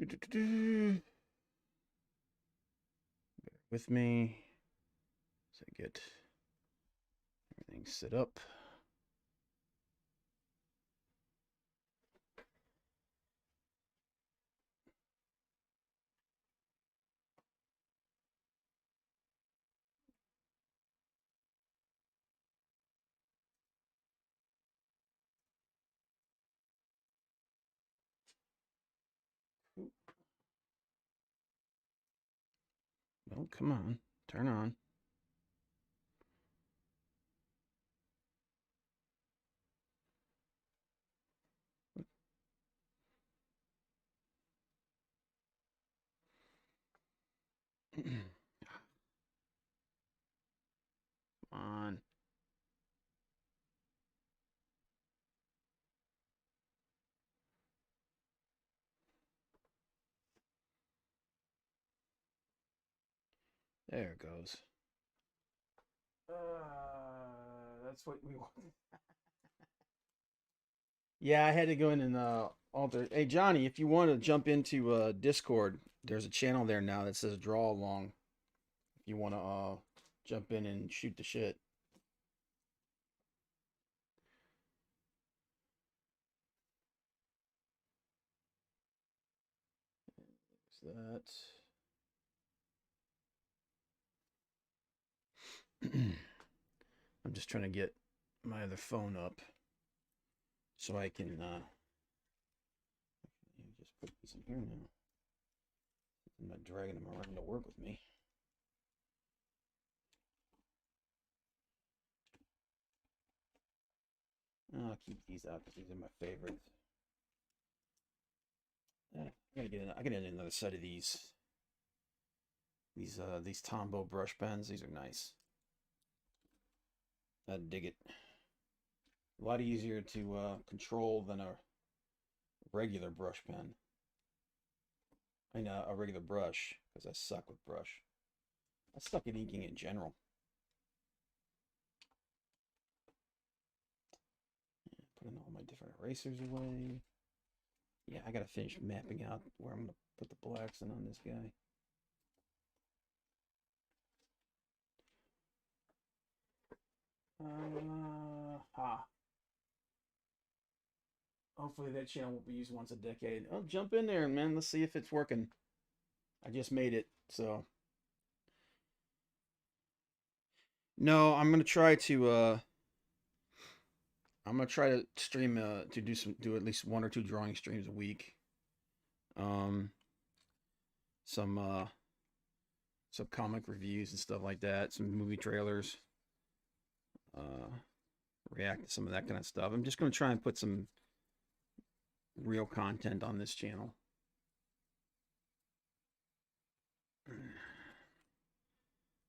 Bear with me as I get everything set up. Oh, come on. Turn on. Come on. There it goes. That's what we want. Yeah, I had to go in and alter. Hey, Johnny, if you want to jump into Discord, there's a channel there now that says Draw Along. If you want to jump in and shoot the shit. That. I'm just trying to get my other phone up so I can just put this in here now. I'm not dragging them around to work with me. I'll keep these out because these are my favorites. I gotta get another set of these. These Tombow brush pens. These are nice. I dig it. A lot easier to control than a regular brush pen. I know a regular brush because I suck with brush. I suck at inking in general. Putting all my different erasers away. Yeah, I gotta finish mapping out where I'm gonna put the blacks in on this guy. Hopefully that channel will be used once a decade. Oh, jump in there, man. Let's see if it's working. I just made it, so. No, I'm gonna try to stream to do at least 1 or 2 drawing streams a week. Um some some comic reviews and stuff like that, some movie trailers. Uh React to some of that kind of stuff. I'm just gonna try and put some real content on this channel.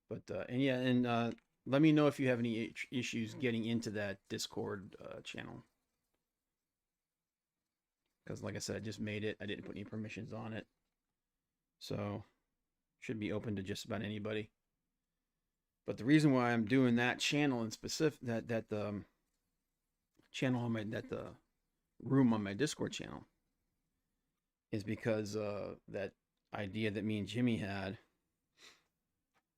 But and yeah, and let me know if you have any issues getting into that Discord channel. Because like I said, I just made it. I didn't put any permissions on it. So should be open to just about anybody. But the reason why I'm doing that channel in specific, that channel on my room on my Discord channel, is because that idea that me and Jimmy had,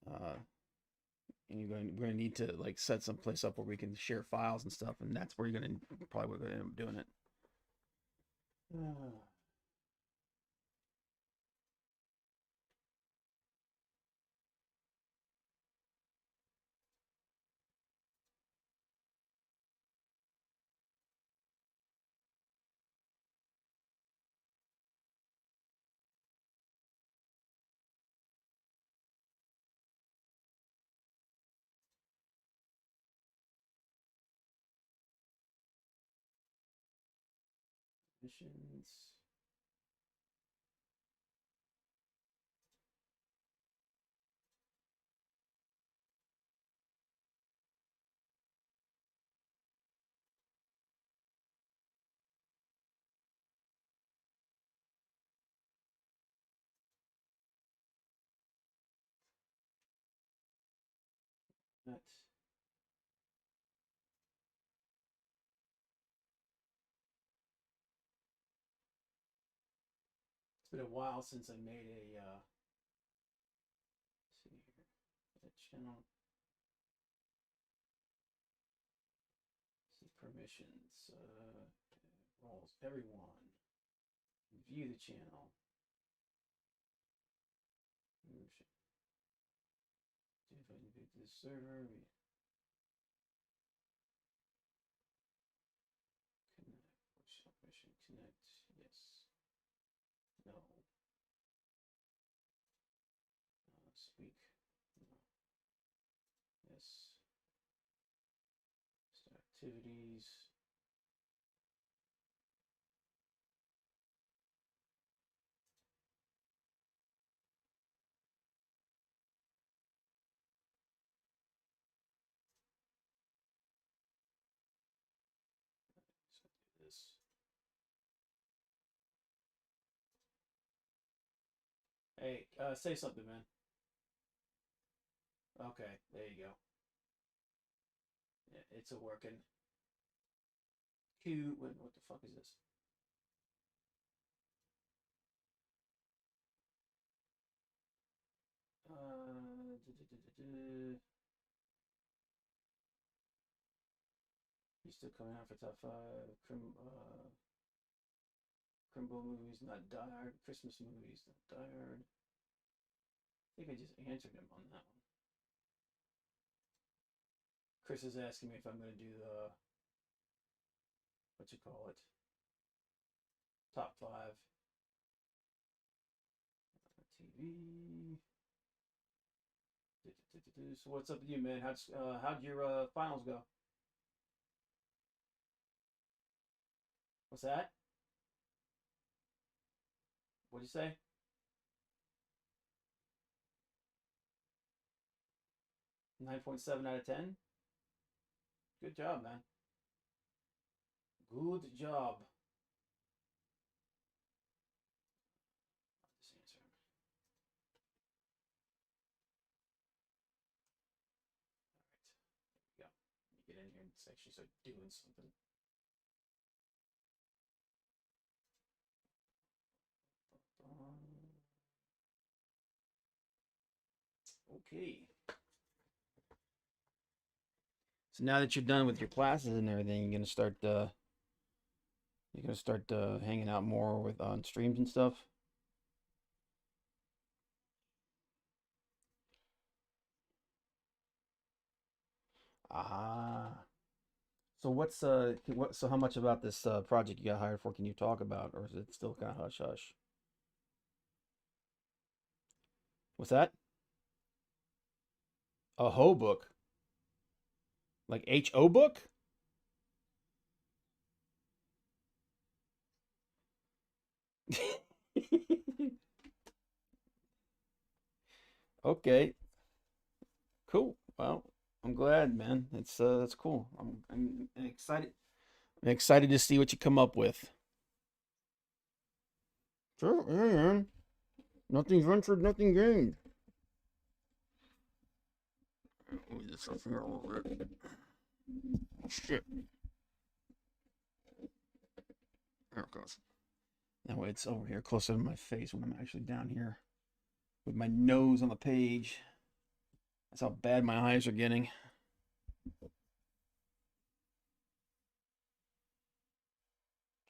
and we're gonna need to like set some place up where we can share files and stuff, and that's where you're gonna probably we're gonna end up doing it. Missions. That. It's been a while since I made a let's see here, a channel. See permissions, roles, everyone. View the channel. Membership. See if I can get to the server. Connect. Workshop mission. Connect. Yes. No. Speak. No. Yes. Start activities. So do this. Hey, say something, man. Okay, there you go. Yeah, it's a working. What the fuck is this? He's still coming out for top five. Crimble movies, not Die Hard. Christmas movies, not Die Hard. I think I just answered him on that one. Chris is asking me if I'm going to do the, what you call it, top five. TV. So what's up with you, man? How'd your finals go? What's that? What'd you say? 9.7 out of 10. Good job, man. Good job. Just answer him. All right. There we go. Let me get in here and actually start doing something. Okay. So now that you're done with your classes and everything, you're gonna start hanging out more with on streams and stuff. Ah. So so how much about this project you got hired for can you talk about, or is it still kind of hush hush? What's that? A Ho book, like HO book? Okay, cool. Well, I'm glad, man. That's cool. I'm excited. I'm excited to see what you come up with. Sure, yeah, man. Nothing ventured, nothing gained. Move this up here a little bit. Shit. There it goes. That way it's over here closer to my face when I'm actually down here with my nose on the page. That's how bad my eyes are getting.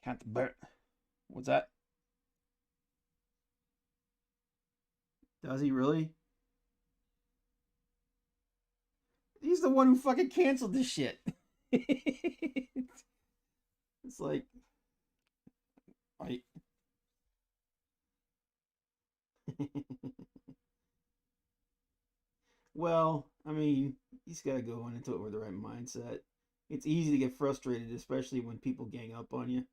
Can't bear. What's that? Does he really? He's the one who fucking canceled this shit. It's like, I. Well, I mean, he's got to go into it with the right mindset. It's easy to get frustrated, especially when people gang up on you.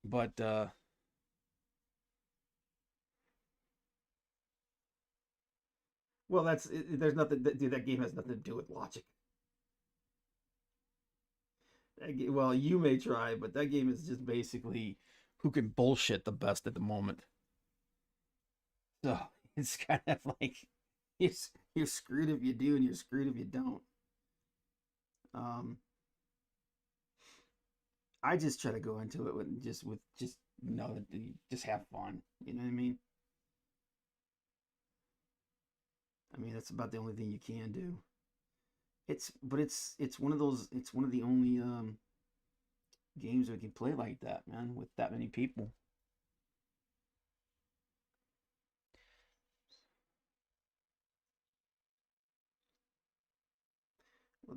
But well, there's nothing. Dude, that game has nothing to do with logic. Well, you may try, but that game is just basically who can bullshit the best at the moment. So it's kind of like you're, you're screwed if you do, and you're screwed if you don't. Um, I just try to go into it with just that you just have fun. You know what I mean? I mean, that's about the only thing you can do. It's one of those. It's one of the only games we can play like that, man, with that many people.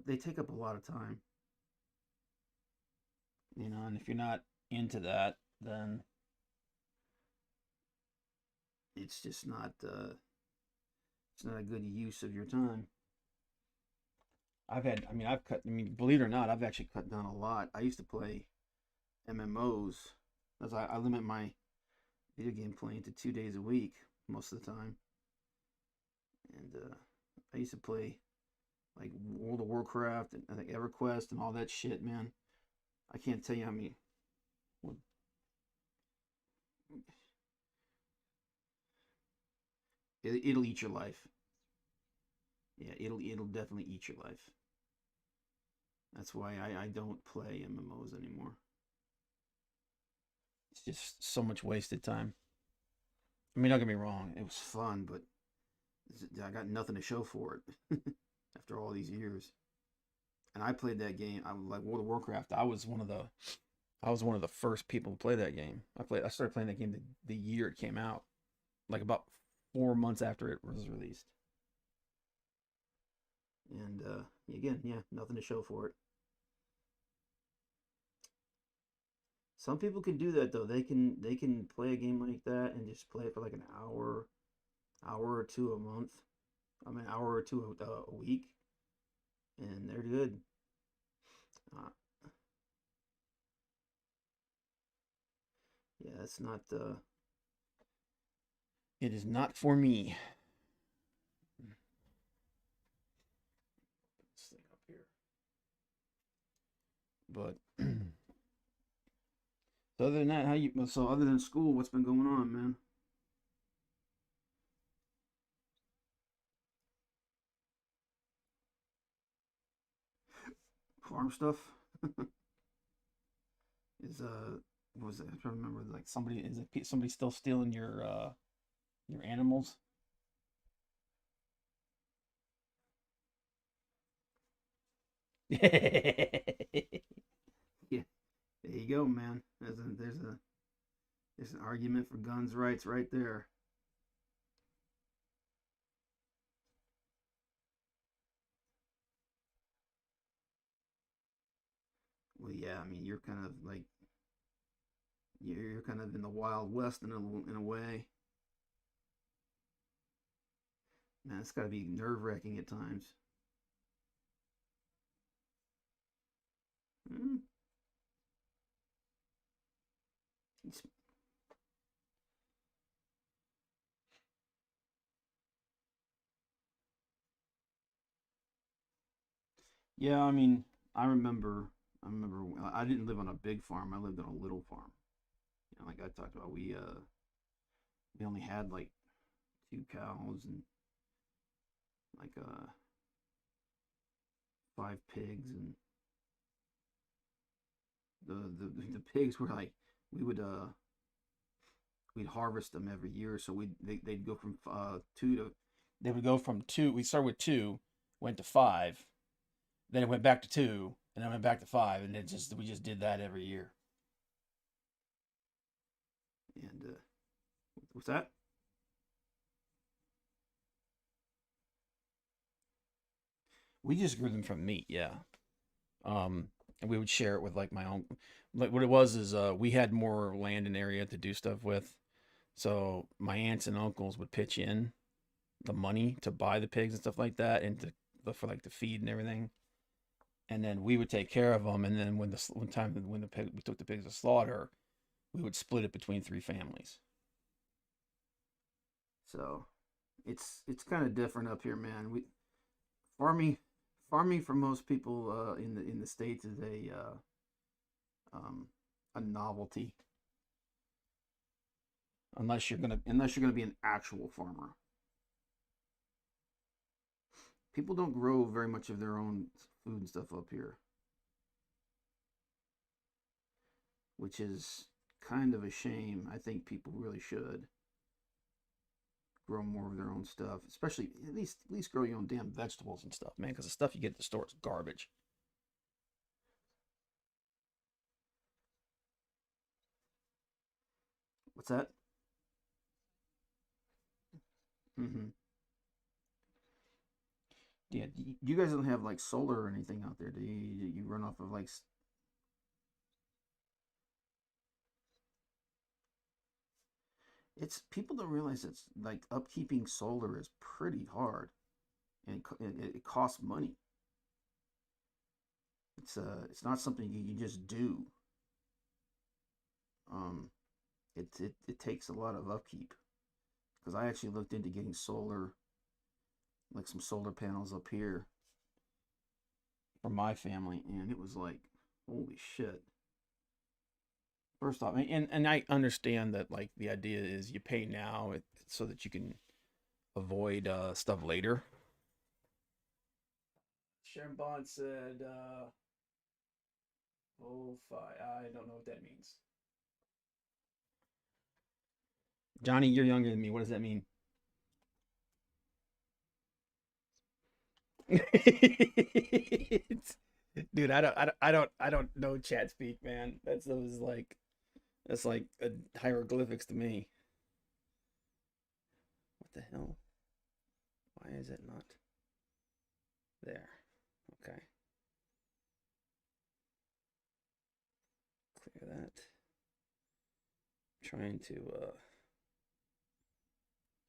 They take up a lot of time, and if you're not into that, then it's just not. It's not a good use of your time. I've cut. I mean, believe it or not, I've actually cut down a lot. I used to play MMOs, as I limit my video game playing to 2 days a week most of the time, and I used to play like World of Warcraft and I think EverQuest and all that shit, man. I can't tell you how many. It'll eat your life. Yeah, it'll definitely eat your life. That's why I don't play MMOs anymore. It's just so much wasted time. I mean, don't get me wrong, it was fun, but I got nothing to show for it after all these years. And I played that game. I was like World of Warcraft. I was one of the first people to play that game. I started playing that game the year it came out, like about 4 months after it was released. And again, yeah, nothing to show for it. Some people can do that though. They can play a game like that and just play it for like an hour or two a month. I mean, hour or two a week, and they're good. Uh, yeah, that's not. It is not for me. This thing up here. But so other than that, so other than school, what's been going on, man? Farm stuff is what was it? I don't remember. Like somebody still stealing your animals? Yeah, there you go, man. There's an argument for guns rights right there. Well, yeah, I mean you're kind of like you're kind of in the wild west in a way. Man, it's got to be nerve wracking at times. Mm. Yeah, I mean, I remember. I remember. I didn't live on a big farm. I lived on a little farm. Like I talked about, we only had like 2 cows and like 5 pigs, and the pigs were like we would we'd harvest them every year. So they'd go from two to they would go from two. We started with two, went to five, then it went back to two, and then went back to five, and we just did that every year. And what's that? We just grew them from meat, yeah. And we would share it with like my own. Like what it was is we had more land and area to do stuff with, so my aunts and uncles would pitch in the money to buy the pigs and stuff like that, and for like the feed and everything. And then we would take care of them. And then when the pig we took the pigs to slaughter, we would split it between 3 families. So it's kind of different up here, man. We farming farming for most people in the states is a novelty unless you're gonna be an actual farmer. People don't grow very much of their own food and stuff up here, which is kind of a shame. I think people really should grow more of their own stuff, especially at least grow your own damn vegetables and stuff, man. Because the stuff you get at the store is garbage. What's that? Mm-hmm. Yeah, you guys don't have like solar or anything out there, do you? You run off of like it's people don't realize it's like upkeeping solar is pretty hard and it costs money. It's not something you can just do. Um, it takes a lot of upkeep because I actually looked into getting solar, like some solar panels up here for my family, and it was like, holy shit. First off, and I understand that like the idea is you pay now so that you can avoid stuff later. Sharon Bond said, "Oh, five. I don't know what that means." Johnny, you're younger than me. What does that mean? Dude, I don't know chat speak, man. That's like hieroglyphics to me. What the hell? Why is it not there? Okay, clear that. Trying to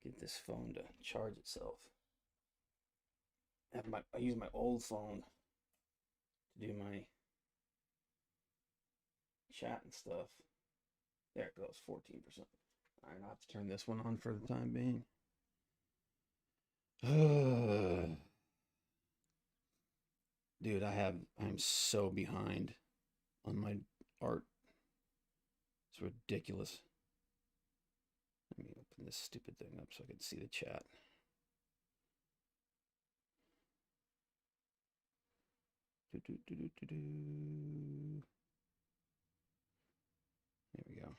get this phone to charge itself. I use my old phone to do my chat and stuff. There it goes, 14%. All right, I'll have to turn this one on for the time being. Dude, I'm so behind on my art. It's ridiculous. Let me open this stupid thing up so I can see the chat. There we go.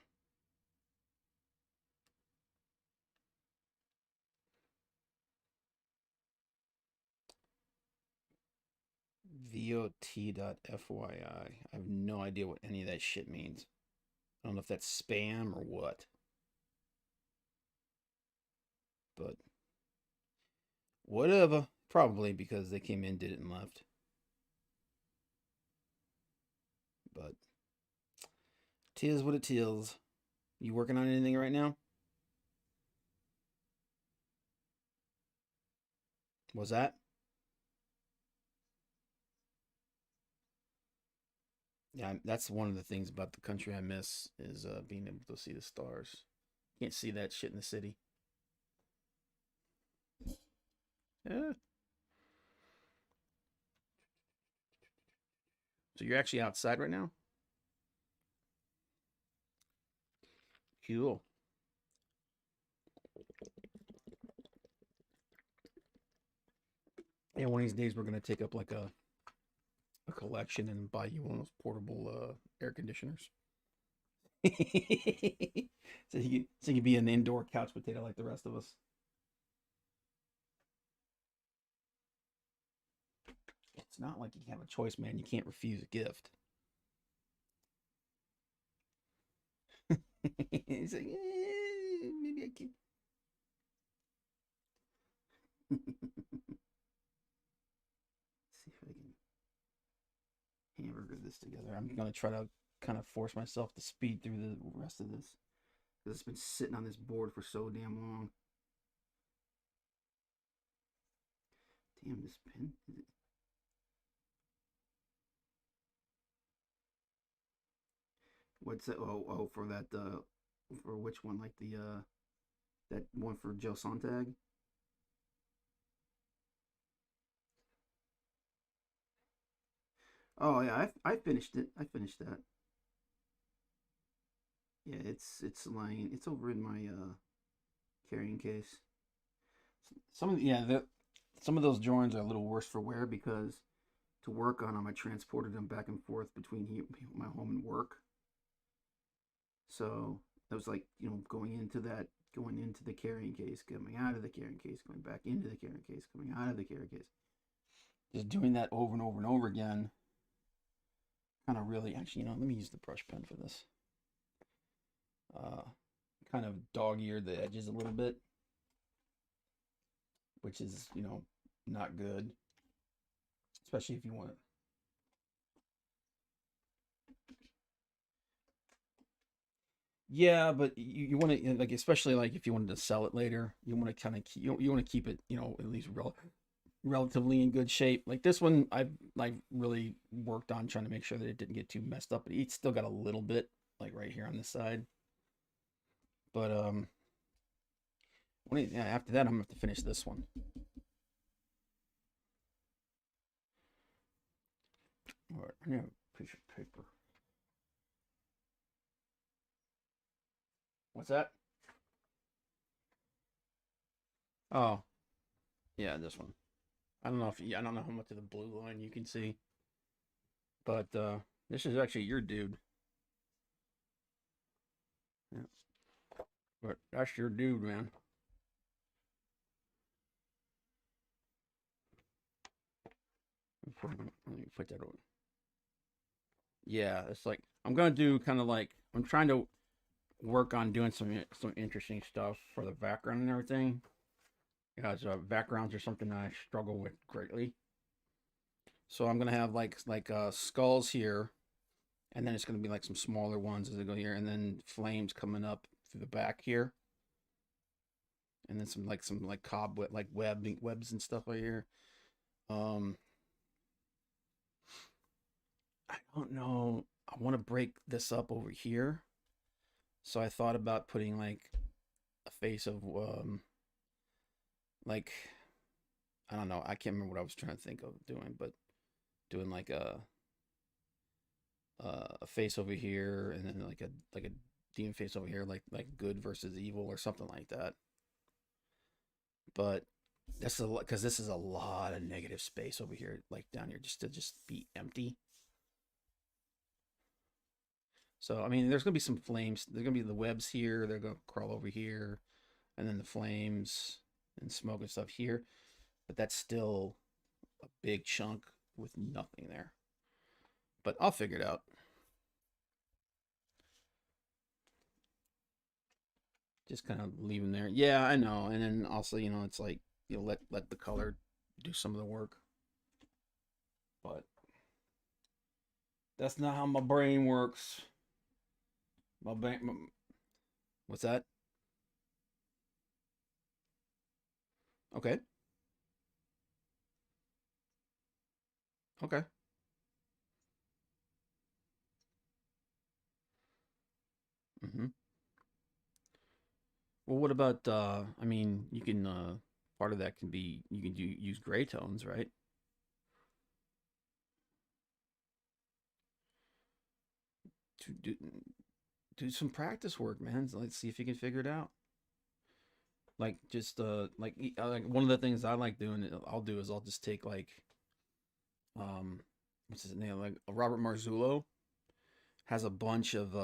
VOT.FYI. I have no idea what any of that shit means. I don't know if that's spam or what. But whatever. Probably because they came in, did it, and left. But tis what it is. You working on anything right now? Was that? Yeah, that's one of the things about the country I miss is being able to see the stars. Can't see that shit in the city. Yeah. So you're actually outside right now? Cool. Yeah, one of these days we're gonna take up like a collection and buy you one of those portable air conditioners. So you can be an indoor couch potato like the rest of us. It's not like you have a choice, man. You can't refuse a gift. He's like, maybe I can. See if I can hamburger this together. I'm gonna try to kind of force myself to speed through the rest of this because it's been sitting on this board for so damn long. Damn, this pen. What's that? Oh, for that. For which one? Like the that one for Joe Sontag. Oh yeah, I finished it. I finished that. Yeah, it's lying. It's over in my carrying case. Some of the, yeah, some of those drawings are a little worse for wear because to work on them, I transported them back and forth between my home and work. So that was like, going into the carrying case, coming out of the carrying case, going back into the carrying case, coming out of the carrying case. Just doing that over and over and over again. Kind of really, actually, let me use the brush pen for this. Kind of dog-eared the edges a little bit, which is, not good, especially if you want it. Yeah, but you want to, like, especially like if you wanted to sell it later, you want to kind of keep, you want to keep it, at least relatively in good shape. Like this one, I've like really worked on trying to make sure that it didn't get too messed up, but it's still got a little bit like right here on this side. But after that, I'm gonna have to finish this one. All right, I need a piece of paper. What's that? Oh, yeah, this one. I don't know I don't know how much of the blue line you can see, but this is actually your dude. Yeah, but that's your dude, man. Let me put that over. Yeah, it's like I'm gonna do kind of like I'm trying to work on doing some interesting stuff for the background and everything. Yeah, so backgrounds are something I struggle with greatly. So I'm gonna have like skulls here, and then it's gonna be like some smaller ones as I go here, and then flames coming up through the back here, and then some cobweb like webs and stuff right here. Um, I don't know. I want to break this up over here, so I thought about putting like a face of like I don't know. I can't remember what I was trying to think of doing, but doing like a face over here, and then like a demon face over here, like good versus evil or something like that. But that's a lot because this is a lot of negative space over here, like down here, just to just be empty. So I mean, there's gonna be some flames. There's gonna be the webs here. They're gonna crawl over here, and then the flames and smoke and stuff here. But that's still a big chunk with nothing there. But I'll figure it out. Just kind of leave them there. Yeah, I know. And then also, it's like let the color do some of the work. But that's not how my brain works. My brain. What's that? Okay. Okay. Mm-hmm. Well, what about? I mean, you can. Part of that can be you can use gray tones, right? To do some practice work, man. So let's see if you can figure it out. Like just like one of the things I like doing, I'll do is I'll just take like what's his name, like Robert Marzullo has a bunch of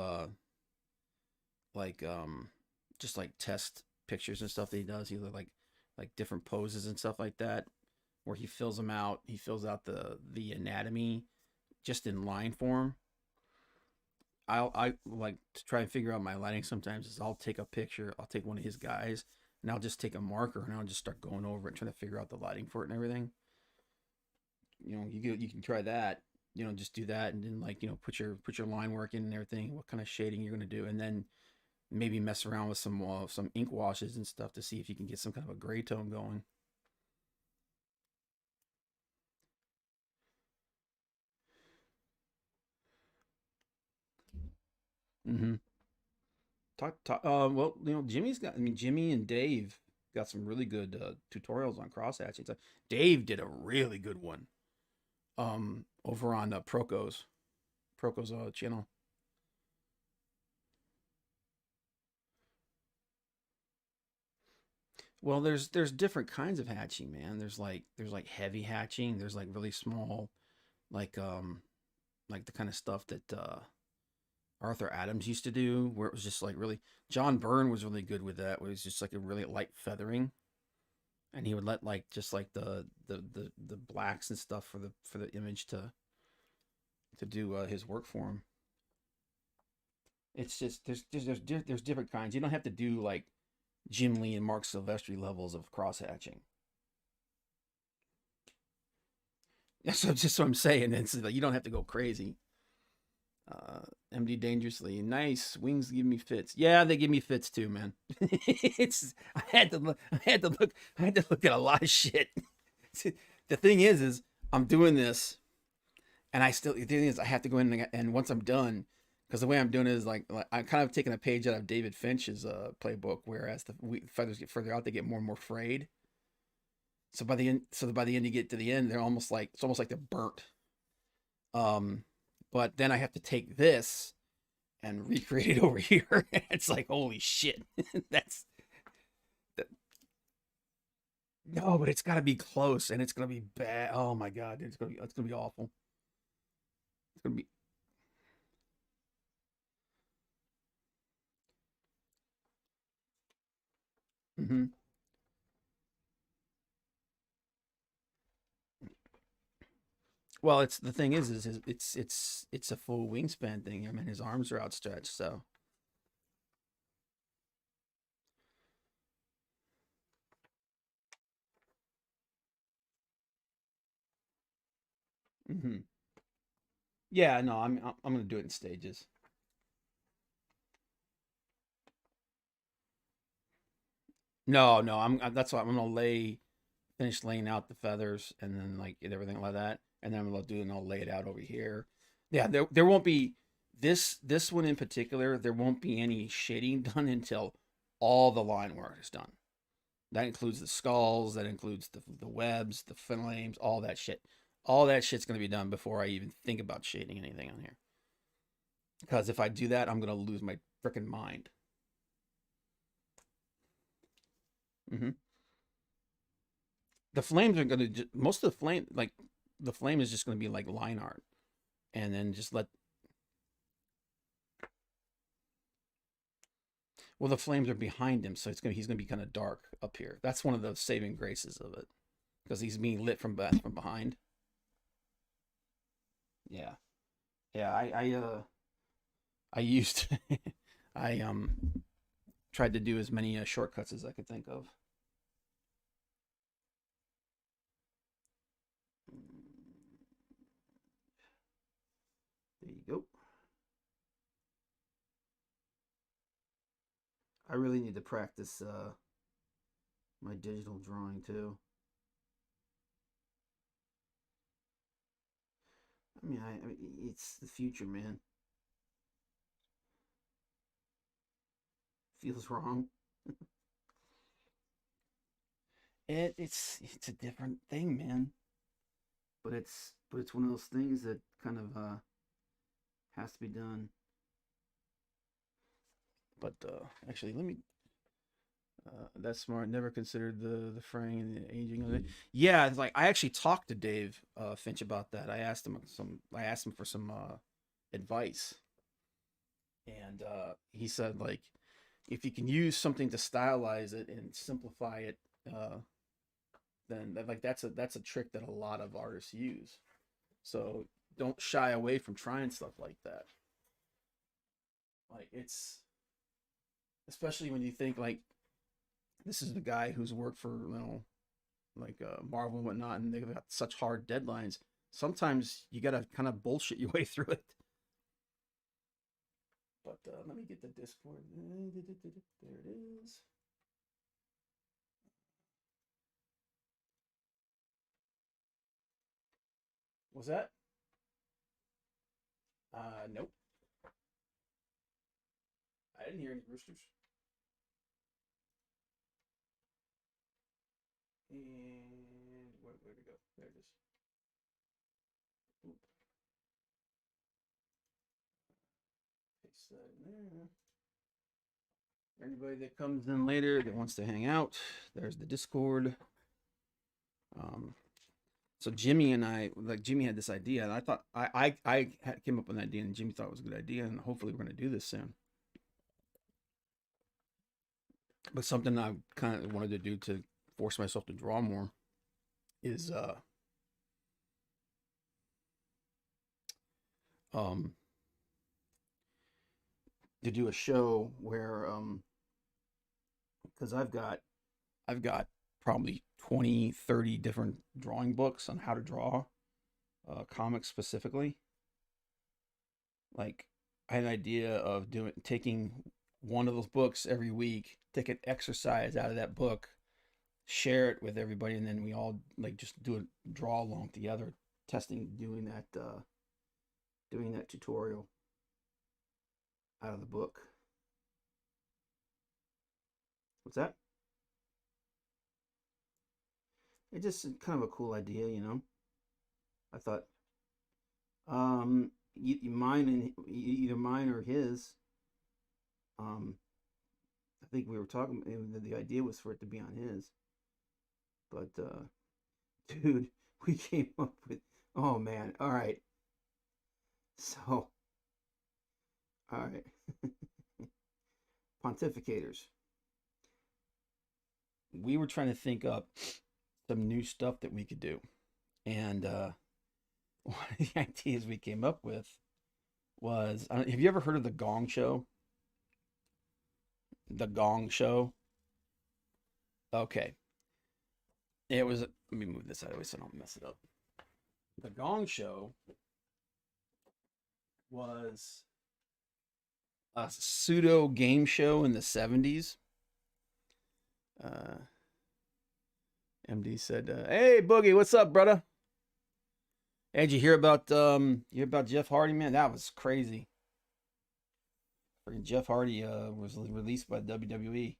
like just like test pictures and stuff that he does. He like different poses and stuff like that, where he fills them out. He fills out the anatomy just in line form. I like to try and figure out my lighting sometimes is I'll take a picture, I'll take one of his guys, and I'll just take a marker and I'll just start going over it, trying to figure out the lighting for it and everything. You can try that. Just do that, and then like put your line work in and everything. What kind of shading you're gonna do, and then maybe mess around with some ink washes and stuff to see if you can get some kind of a gray tone going. Mm-hmm. Well, Jimmy and Dave got some really good tutorials on cross hatching. So Dave did a really good one over on Proco's channel. Well, there's different kinds of hatching, man. There's like heavy hatching. There's like really small, like like the kind of stuff that Arthur Adams used to do, where it was just like really. John Byrne was really good with that. Where it was just like a really light feathering, and he would let like just like the blacks and stuff for the image to do his work for him. It's just there's different kinds. You don't have to do like Jim Lee and Mark Silvestri levels of cross hatching. That's just what I'm saying. It's like you don't have to go crazy. MD Dangerously, nice. Wings give me fits. Yeah, they give me fits too, man. It's I had to look. I had to look at a lot of shit. The thing is I'm doing this, and the thing is I have to go in and once I'm done, because the way I'm doing it is like I'm kind of taking a page out of David Finch's playbook, where as the feathers get further out, they get more and more frayed. So by the end you get to the end, they're almost like it's almost like they're burnt. Um, but then I have to take this and recreate it over here. It's like holy shit. That's that, no, but it's got to be close, and it's gonna be bad. Oh my god, it's gonna be awful. It's gonna be. Hmm. Well, it's the thing is it's a full wingspan thing. I mean, his arms are outstretched, so. Hmm. Yeah, no, I'm gonna do it in stages. No, no, that's why I'm gonna finish laying out the feathers and then like get everything like that, and then I'm gonna do and I'll lay it out over here. Yeah, there won't be this one in particular. There won't be any shading done until all the line work is done. That includes the skulls, that includes the webs, the flames, all that shit. All that shit's gonna be done before I even think about shading anything on here. Because if I do that, I'm gonna lose my freaking mind. Hmm. The flames are gonna most of the flame like the flame is just gonna be like line art, and then just let. Well, the flames are behind him, so he's gonna be kind of dark up here. That's one of the saving graces of it, because he's being lit from behind. Yeah, yeah. I used I tried to do as many shortcuts as I could think of. There you go. I really need to practice my digital drawing too. I mean, it's the future, man. Feels wrong. It's a different thing, man. But it's one of those things that kind of has to be done. But actually, let me. That's smart. Never considered the fraying and the aging of it. Yeah, it's like I actually talked to Dave Finch about that. I asked him for some advice, and he said like if you can use something to stylize it and simplify it, uh, then that's a trick that a lot of artists use. So don't shy away from trying stuff like that. Like it's especially when you think like this is the guy who's worked for like Marvel and whatnot, and they've got such hard deadlines. Sometimes you gotta kind of bullshit your way through it. But let me get the Discord. There it is. Was that? Nope. I didn't hear any roosters. And where to go? There it is. Oop, paste that in there. Anybody that comes in later that wants to hang out, there's the Discord. Um, So Jimmy and I, like Jimmy had this idea, and I thought came up with an idea, and Jimmy thought it was a good idea, and hopefully we're going to do this soon. But something I kind of wanted to do to force myself to draw more is um to do a show where because I've got probably 20, 30 different drawing books on how to draw comics specifically. Like I had an idea of taking one of those books every week, take an exercise out of that book, share it with everybody, and then we all like just do a draw along together, testing doing that tutorial out of the book. What's that? It's just kind of a cool idea, you know. I thought, either mine or his. I think we were talking. The idea was for it to be on his, but dude, we came up with. Oh man! All right. So, all right. Pontificators. We were trying to think up some new stuff that we could do, and one of the ideas we came up with was, have you ever heard of the Gong Show? The Gong Show. Okay. It was. Let me move this out of the way so I don't mess it up. The Gong Show was a pseudo game show in the 70s. MD said, "Hey Boogie, what's up, brother? Hey, did you hear about Jeff Hardy, man? That was crazy. Freaking Jeff Hardy was released by WWE.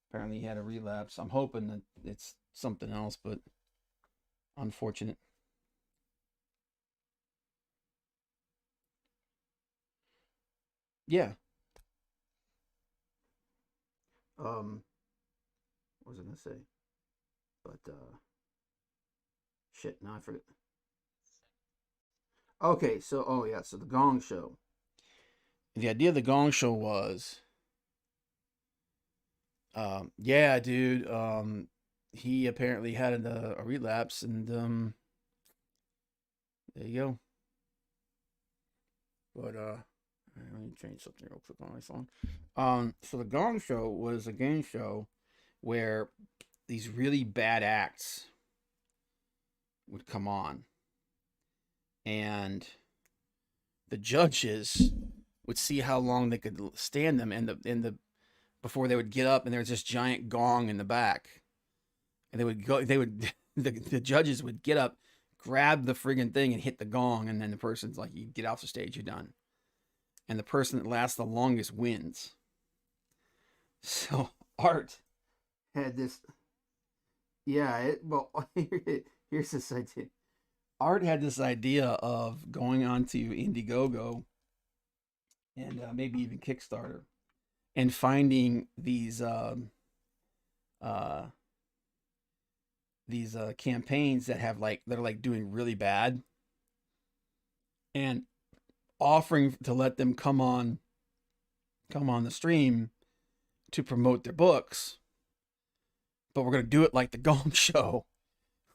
Apparently he had a relapse. I'm hoping that it's something else, but unfortunate." Yeah. What was I gonna say? But shit, now I forget. Okay, so so the Gong Show. The idea of the Gong Show was, yeah, dude, he apparently had a relapse, and there you go. But let me change something real quick on my phone. So the Gong Show was a game show where these really bad acts would come on, and the judges would see how long they could stand them, and the before they would get up, and there was this giant gong in the back, and the judges would get up, grab the friggin' thing, and hit the gong, and then the person's like, "You get off the stage, you're done," and the person that lasts the longest wins. So Art had this. Yeah, here's this idea. Art had this idea of going onto Indiegogo and maybe even Kickstarter and finding these campaigns that have that are like doing really bad, and offering to let them come on the stream to promote their books. But we're going to do it like the Gong Show,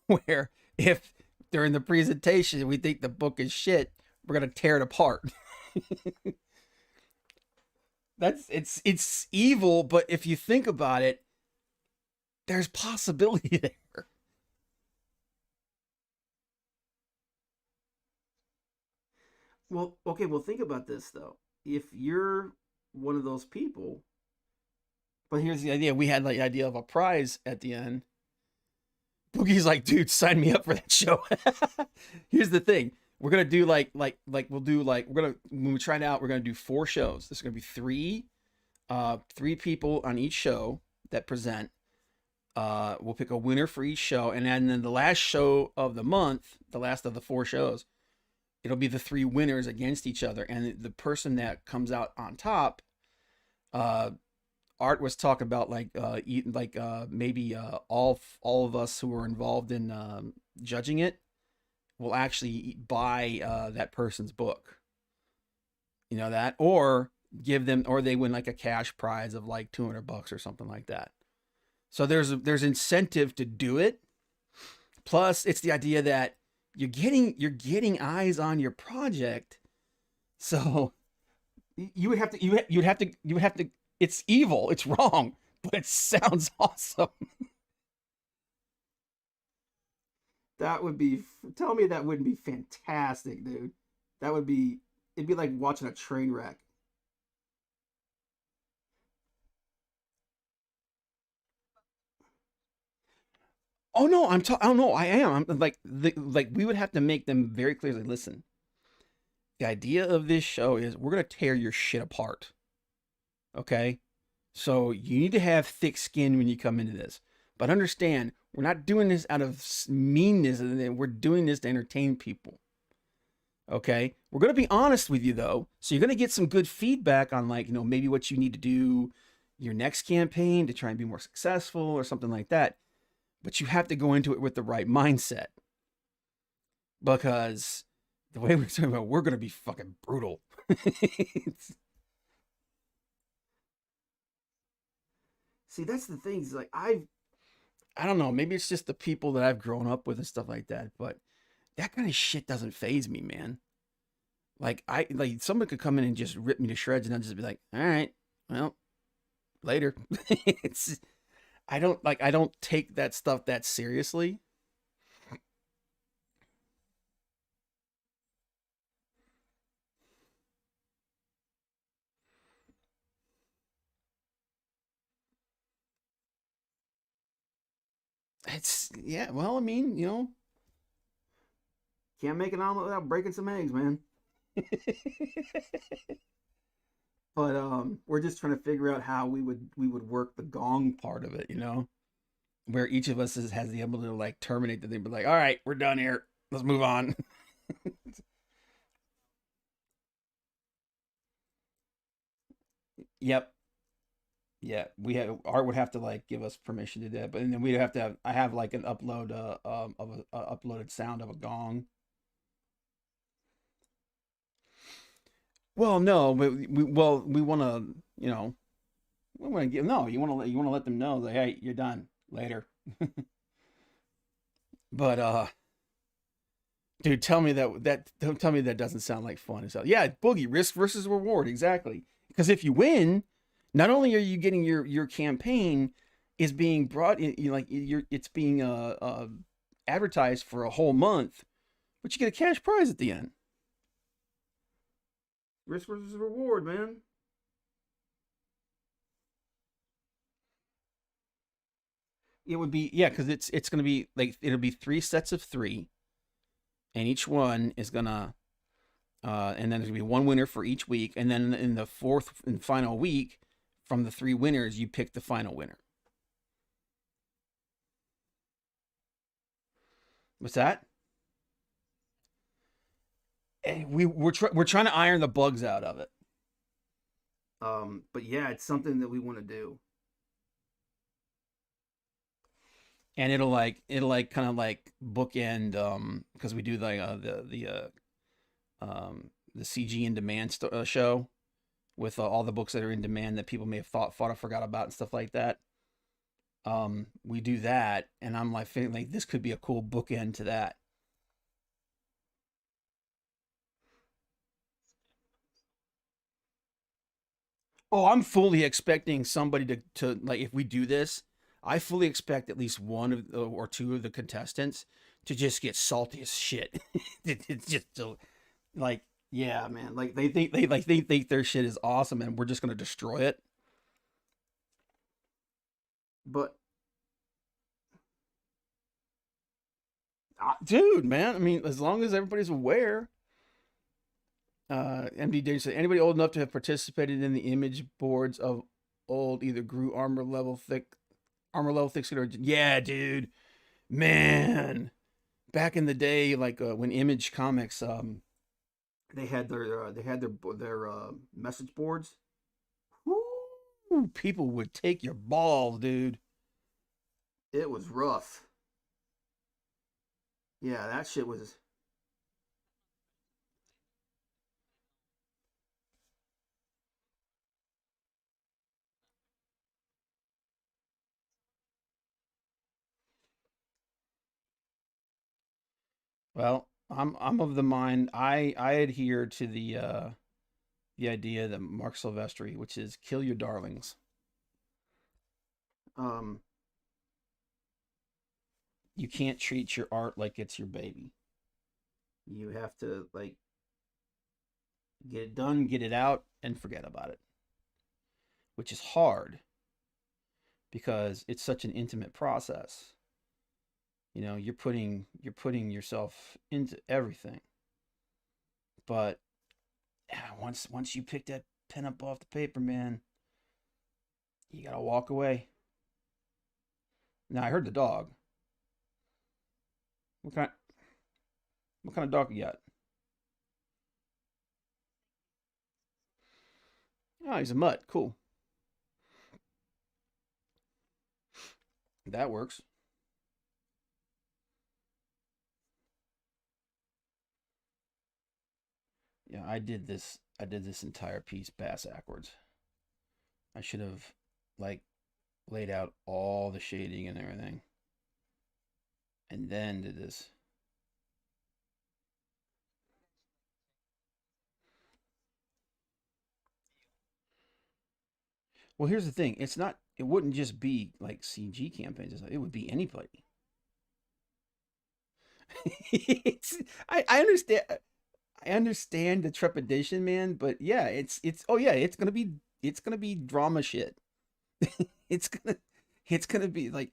where if during the presentation we think the book is shit, we're going to tear it apart. It's evil, but if you think about it, there's possibility there. Well, okay, well think about this though. If you're one of those people, but here's the idea. We had the idea of a prize at the end. Boogie's like, "Dude, sign me up for that show." Here's the thing. We're going to do when we try it out, we're going to do 4 shows. There's going to be three people on each show that present. We'll pick a winner for each show. And then the last show of the month, the last of the 4 shows, it'll be the 3 winners against each other. And the person that comes out on top, Art was talking about like maybe all of us who are involved in judging it will actually buy that person's book. You know that, or give them, or they win like a cash prize of like $200 or something like that. So there's incentive to do it. Plus, it's the idea that you're getting eyes on your project. So you would have to you would have to. It's evil. It's wrong, but it sounds awesome. That would be. Tell me that wouldn't be fantastic, dude. That would be. It'd be like watching a train wreck. Oh no, oh no, I am. I'm like we would have to make them very clearly listen. The idea of this show is we're gonna tear your shit apart. Okay? So you need to have thick skin when you come into this. But understand, we're not doing this out of meanness, and we're doing this to entertain people. Okay? We're going to be honest with you though. So you're going to get some good feedback on like, maybe what you need to do your next campaign to try and be more successful or something like that. But you have to go into it with the right mindset because the way we're talking about, we're going to be fucking brutal. See, that's the thing. Is like I don't know. Maybe it's just the people that I've grown up with and stuff like that. But that kind of shit doesn't phase me, man. Like someone could come in and just rip me to shreds, and I'll just be like, all right, well, later. it's I don't take that stuff that seriously. It's yeah. Well, I mean, can't make an omelet without breaking some eggs, man. But we're just trying to figure out how we would work the gong part of it, where each of us has the ability to like terminate the thing, but like, all right, we're done here. Let's move on. Yep. Yeah, Art would have to like give us permission to do that, but and then we'd have to have I have like an upload of a uploaded sound of a gong. Well, no, but we want to we want to give no you want to let them know that hey, you're done later. But dude, don't tell me that doesn't sound like fun. So yeah, boogie risk versus reward exactly. Because if you win, not only are you getting your campaign is being brought in, like it's being advertised for a whole month, but you get a cash prize at the end. Risk versus reward, man. It would be yeah, because it's gonna be like it'll be three sets of three, and each one is gonna and then there's gonna be one winner for each week, and then in the fourth and final week, from the three winners, you pick the final winner. What's that? We're trying to iron the bugs out of it. But yeah, it's something that we want to do, and it'll like kind of like bookend because we do like the CG in demand show with all the books that are in demand that people may have thought I forgot about and stuff like that. We do that, and I'm like feeling like this could be a cool bookend to that. Oh, I'm fully expecting somebody to like if we do this, I fully expect at least one of or two of the contestants to just get salty as shit. It's just like yeah, man. Like they think their shit is awesome and we're just gonna destroy it. But dude, man, I mean, as long as everybody's aware, MD Dave said anybody old enough to have participated in the image boards of old either grew armor level thick skin or yeah, dude, man. Back in the day, like when Image Comics, they had their message boards. Woo! Ooh, people would take your balls, dude. It was rough. Yeah, that shit was. Well, I'm of the mind I adhere to the idea that Mark Silvestri, which is kill your darlings. Um, you can't treat your art like it's your baby. You have to like get it done, get it out, and forget about it, which is hard because it's such an intimate process. You know, you're putting yourself into everything. But yeah, once you pick that pen up off the paper, man, you gotta walk away. Now I heard the dog. What kind? What kind of dog you got? Oh, he's a mutt. Cool. That works. Yeah, I did this. I did this entire piece bass backwards. I should have like laid out all the shading and everything, and then did this. Well, here's the thing. It's not. It wouldn't just be like CG campaigns. It would be anybody. it's, I understand. I understand the trepidation, man. But yeah, it's. Oh yeah, it's gonna be drama shit. it's gonna it's gonna be like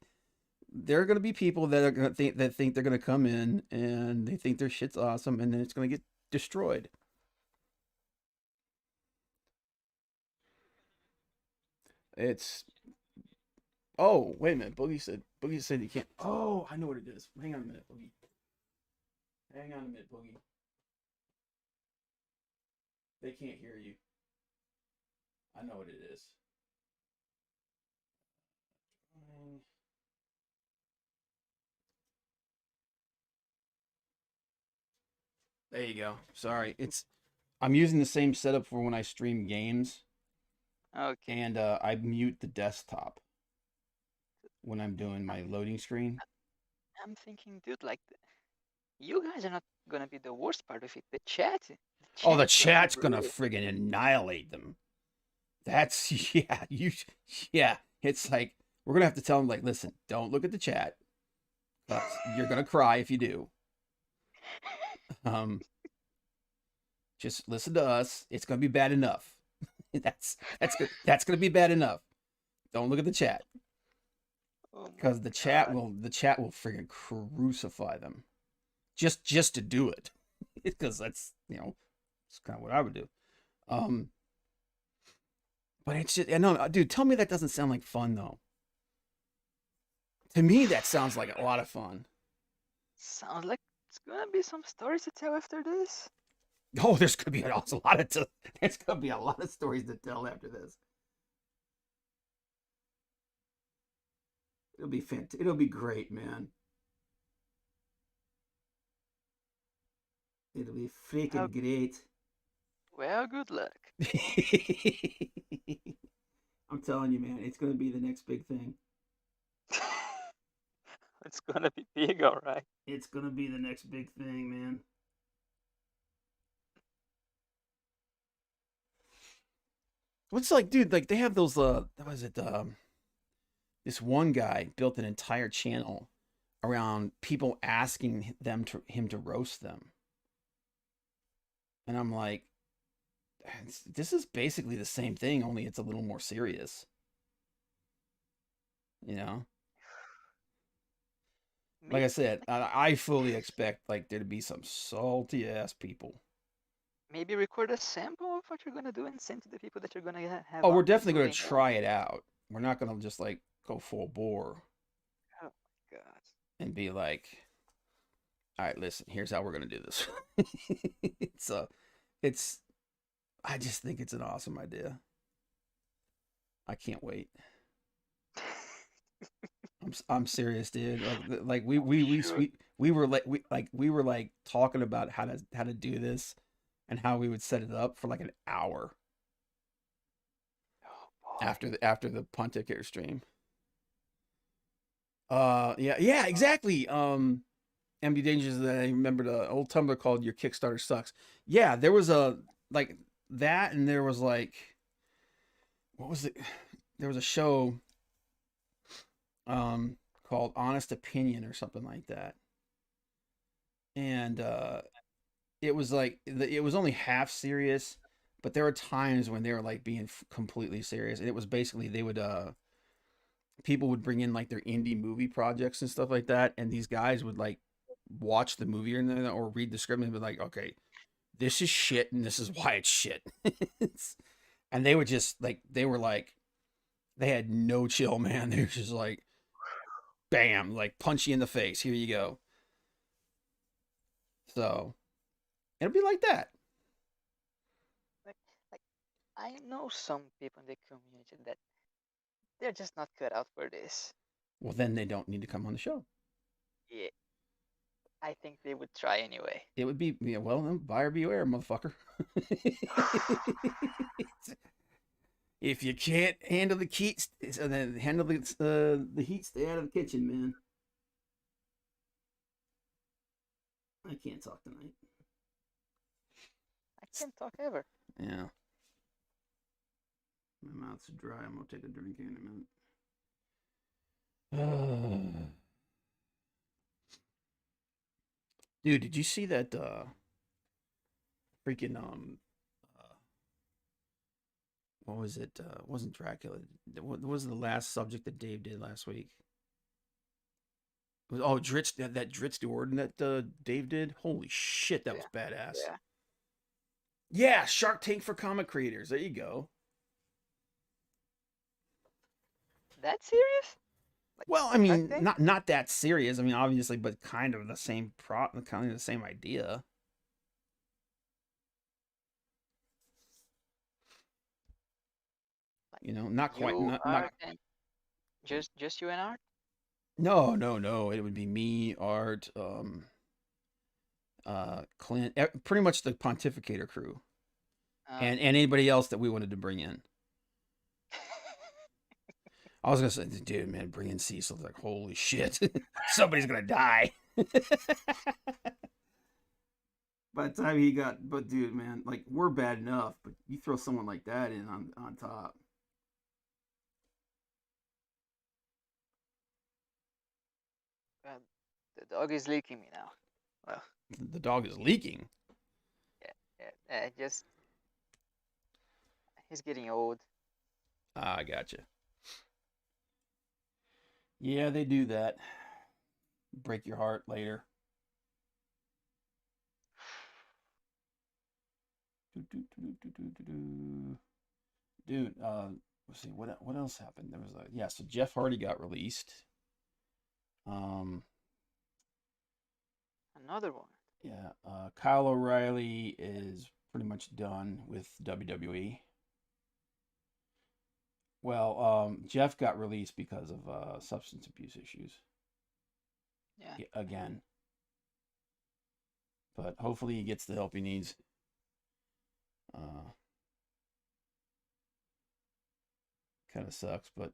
there are gonna be people that are gonna think they're gonna come in and they think their shit's awesome, and then it's gonna get destroyed. It's oh wait a minute, Boogie said you can't. Oh, I know what it is. Hang on a minute, Boogie. Hang on a minute, Boogie. They can't hear you. I know what it is. There you go. Sorry, it's I'm using the same setup for when I stream games, Okay. and I mute the desktop when I'm doing my loading screen. I'm thinking, dude, like, you guys are not gonna be the worst part of it. The chat, the Oh, the chat's gonna be chat's gonna brutal. friggin' annihilate them. That's yeah, yeah. It's like we're gonna have to tell them like, listen, don't look at the chat. You're gonna cry if you do. Um, just listen to us. It's gonna be bad enough. That's good. That's gonna be bad enough. Don't look at the chat Oh my because god. the chat will friggin' crucify them just to do it because that's it's kind of what I would do. Um, but it's just no, dude. Tell me that doesn't sound like fun though. To me, that sounds like a lot of fun. Sounds like it's gonna be some stories to tell after this. Oh, there's gonna be a lot of there's gonna be a lot of stories to tell after this. It'll be It'll be great, man. It'll be Oh, freaking great. well, good luck. I'm telling you, man, it's gonna be the next big thing. It's gonna be big, alright. It's gonna be the next big thing, man. What's like, dude? Like they have those. What was it? This one guy built an entire channel around people asking him to roast them, and I'm like, this is basically the same thing, only it's a little more serious. You know, like I Maybe, said, I fully expect like there to be some salty ass people. maybe record a sample of what you're gonna do and send to the people that you're gonna have Oh, we're on there definitely so going they to know. try it out. We're not going to just like go full bore Oh my god. and be like, all right, listen, here's how we're going to do this. it's it's I just think it's an awesome idea. I can't wait. I'm serious, dude. Like I'm sure. we were we were like talking about how to do this and how we would set it up for like an hour Oh boy. after the Pontificator stream. Yeah, Uh, exactly. MD Dangers. I remember the old Tumblr called "Your Kickstarter Sucks." Yeah, there was a like that, and there was like what was it? There was a show called Honest Opinion or something like that, and it was like it was only half serious, but there were times when they were like being completely serious, and it was basically they would people would bring in like their indie movie projects and stuff like that, and these guys would like watch the movie or read the script and be like, okay, this is shit, and this is why it's shit. And they would just like they were like they had no chill, man. They were just like, bam, like punch you in the face. Here you go. So it'll be like that. like, like I know some people in the community that they're just not cut out for this. Well, then they don't need to come on the show. Yeah, I think they would try anyway. It would be, yeah, well, then buyer beware, motherfucker. If you can't handle the heat, then handle the heat. Stay out of the kitchen, man. I can't talk tonight. I can't talk ever. Yeah, my mouth's dry. I'm gonna take a drink in a minute. Dude, did you see that freaking what was it? It wasn't Dracula. What was the last subject that Dave did last week? It was Dritz that Dritz Jordan that Dave did. Holy shit, that was Yeah, badass. yeah. Yeah, Shark Tank for comic creators. There you go. That serious? Like Well, I Shark mean, Tank? not that serious. I mean, obviously, but kind of the same kind of the same idea. Like You know, not quite, you, not. Art, and just you and Art? No. It would be me, Art, Clint, pretty much the Pontificator crew, and Okay. anybody else that we wanted to bring in. I was gonna say, dude, man, bring in Cecil. Like, holy shit, somebody's gonna die. By the time he got, but dude, man, like we're bad enough, but you throw someone like that in on top. Uh, the dog is leaking me now. Well, The dog is leaking. yeah. Just he's getting old. Ah, I gotcha. Yeah, they do that. Break your heart later. Dude, let's see what else happened. There was so Jeff Hardy got released. Um, Another one. yeah, Kyle O'Reilly is pretty much done with WWE. Well, Jeff got released because of substance abuse issues Yeah. again, but hopefully he gets the help he needs. Kind of sucks, but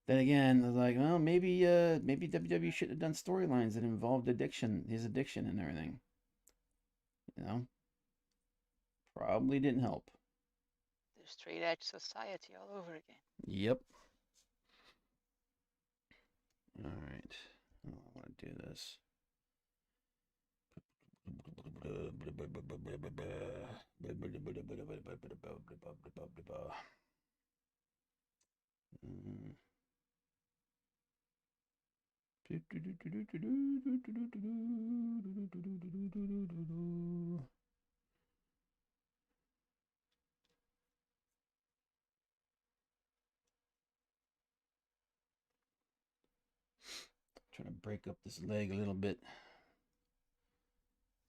then again, I was like, well, maybe WWE should have done storylines that involved his addiction and everything. You know, probably didn't help. The straight edge society all over again. Yep. All right. Oh, I want to do this. Trying to break up this leg a little bit.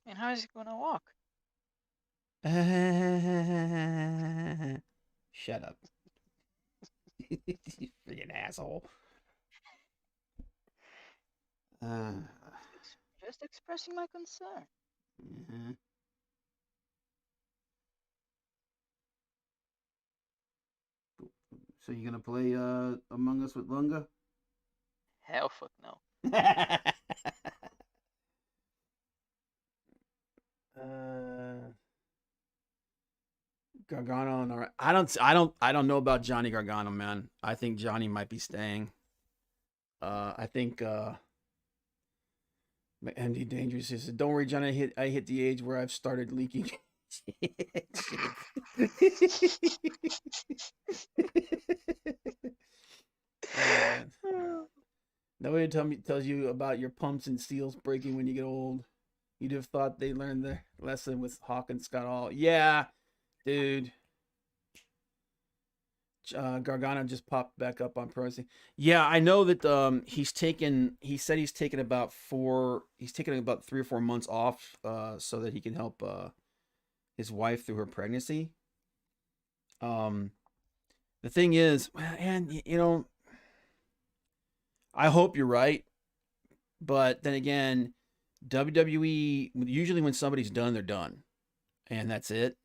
And how is he gonna walk? Shut up. Freaking asshole. Uh, Just expressing my concern. mhm. So you gonna play Among Us with Lunga? Hell, fuck no. uh, Gargano and all right. I don't know about Johnny Gargano, man. I think Johnny might be staying. I think MD Dangerous says, "Don't worry, Johnny. I hit the age where I've started leaking." Man, nobody tells you about your pumps and seals breaking when you get old. You'd have thought they learned their lesson with Hawk and Scott Hall. Yeah, dude. Gargano just popped back up on Pro Wrestling. Yeah, I know that he said he's taken about 3 or 4 months off so that he can help his wife through her pregnancy. Um the thing is, and you know, I hope you're right, but then again, WWE usually when somebody's done, they're done. And that's it.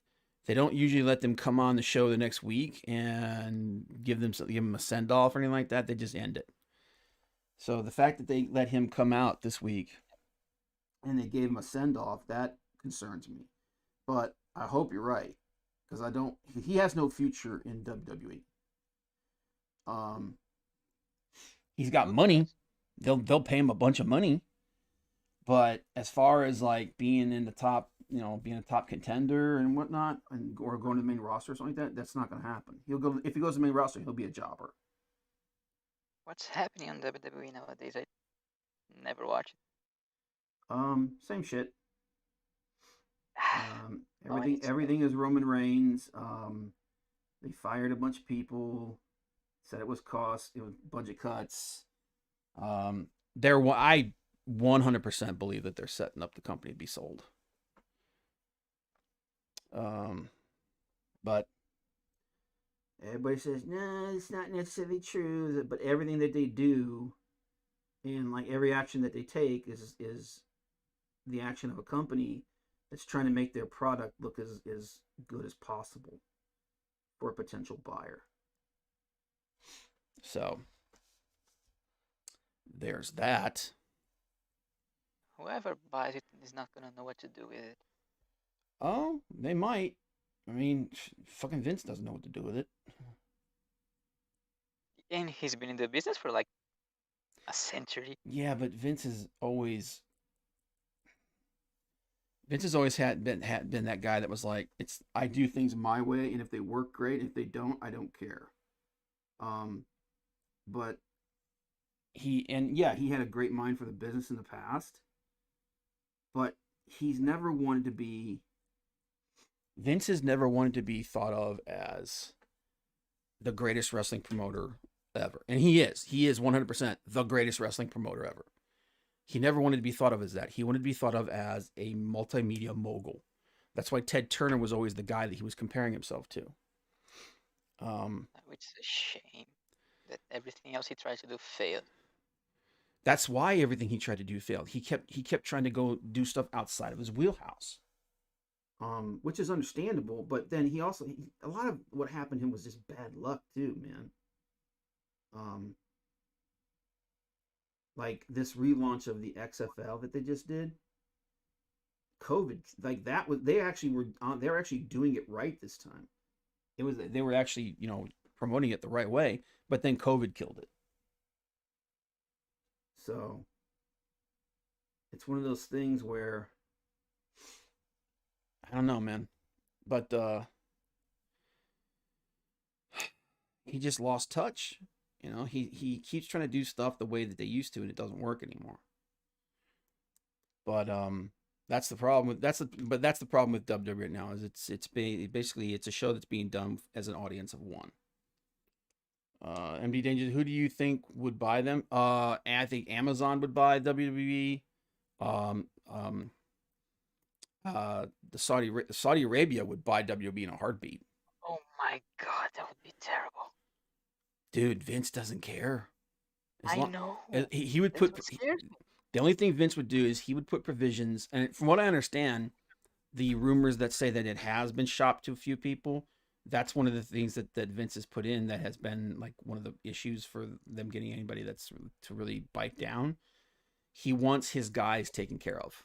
They don't usually let them come on the show the next week and give them a send off or anything like that. They just end it. So the fact that they let him come out this week and they gave him a send off, that concerns me. But I hope you're right because I don't. He has no future in WWE. Um, he's got Who money. does? They'll pay him a bunch of money. But as far as like being in the top, being a top contender and whatnot, or going to the main roster or something like that, that's not going to happen. He'll go if he goes to the main roster, he'll be a jobber. What's happening on WWE nowadays? I never watch Same shit. it. No, I need to know. Everything is Roman Reigns. They fired a bunch of people. Said it was budget cuts. I 100% believe that they're setting up the company to be sold. But everybody says, no, it's not necessarily true. But everything that they do and like every action that they take is the action of a company that's trying to make their product look as good as possible for a potential buyer. So there's that. Whoever buys it is not gonna know what to do with it. Oh, they might. I mean, fucking Vince doesn't know what to do with it. And he's been in the business for like a century. Yeah, but Vince has always had been that guy that was like, I do things my way, and if they work great, if they don't, I don't care. But he had a great mind for the business in the past, but Vince has never wanted to be thought of as the greatest wrestling promoter ever. And he is 100% the greatest wrestling promoter ever. He never wanted to be thought of as that. He wanted to be thought of as a multimedia mogul. That's why Ted Turner was always the guy that he was comparing himself to. Which is a shame that everything else he tries to do failed. That's why everything he tried to do failed. He kept trying to go do stuff outside of his wheelhouse. Which is understandable, but then a lot of what happened to him was just bad luck too, man. Like this relaunch of the XFL that they just did, COVID, like that was they were actually doing it right this time. They were actually promoting it the right way, but then COVID killed it. So it's one of those things where I don't know, man, but he just lost touch. He keeps trying to do stuff the way that they used to, and it doesn't work anymore. But that's the problem with WWE right now. Is basically it's a show that's being done as an audience of one. MD Danger, who do you think would buy them? I think Amazon would buy WWE. The Saudi Arabia would buy WWE in a heartbeat. Oh my god, that would be terrible. Dude, Vince doesn't care. As I long know. he would That's put what scares me. the only thing Vince would do is he would put provisions, and from what I understand, the rumors that say that it has been shopped to a few people, that's one of the things that Vince has put in that has been like one of the issues for them getting anybody that's to really bite down. He wants his guys taken care of.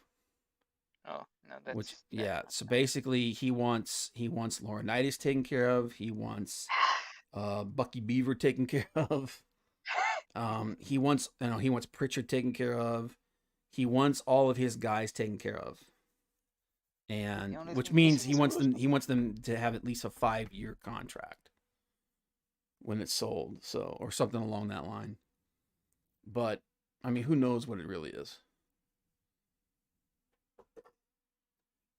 Oh no, Which that's yeah, not so nice. basically he wants Laurinaitis taken care of. He wants Bucky Beaver taken care of. He wants Pritchard taken care of. He wants all of his guys taken care of, The and only which thing means missing he is wants them Russo. he wants them to have at least a 5-year contract when it's sold, so or something along that line. But I mean, who knows what it really is?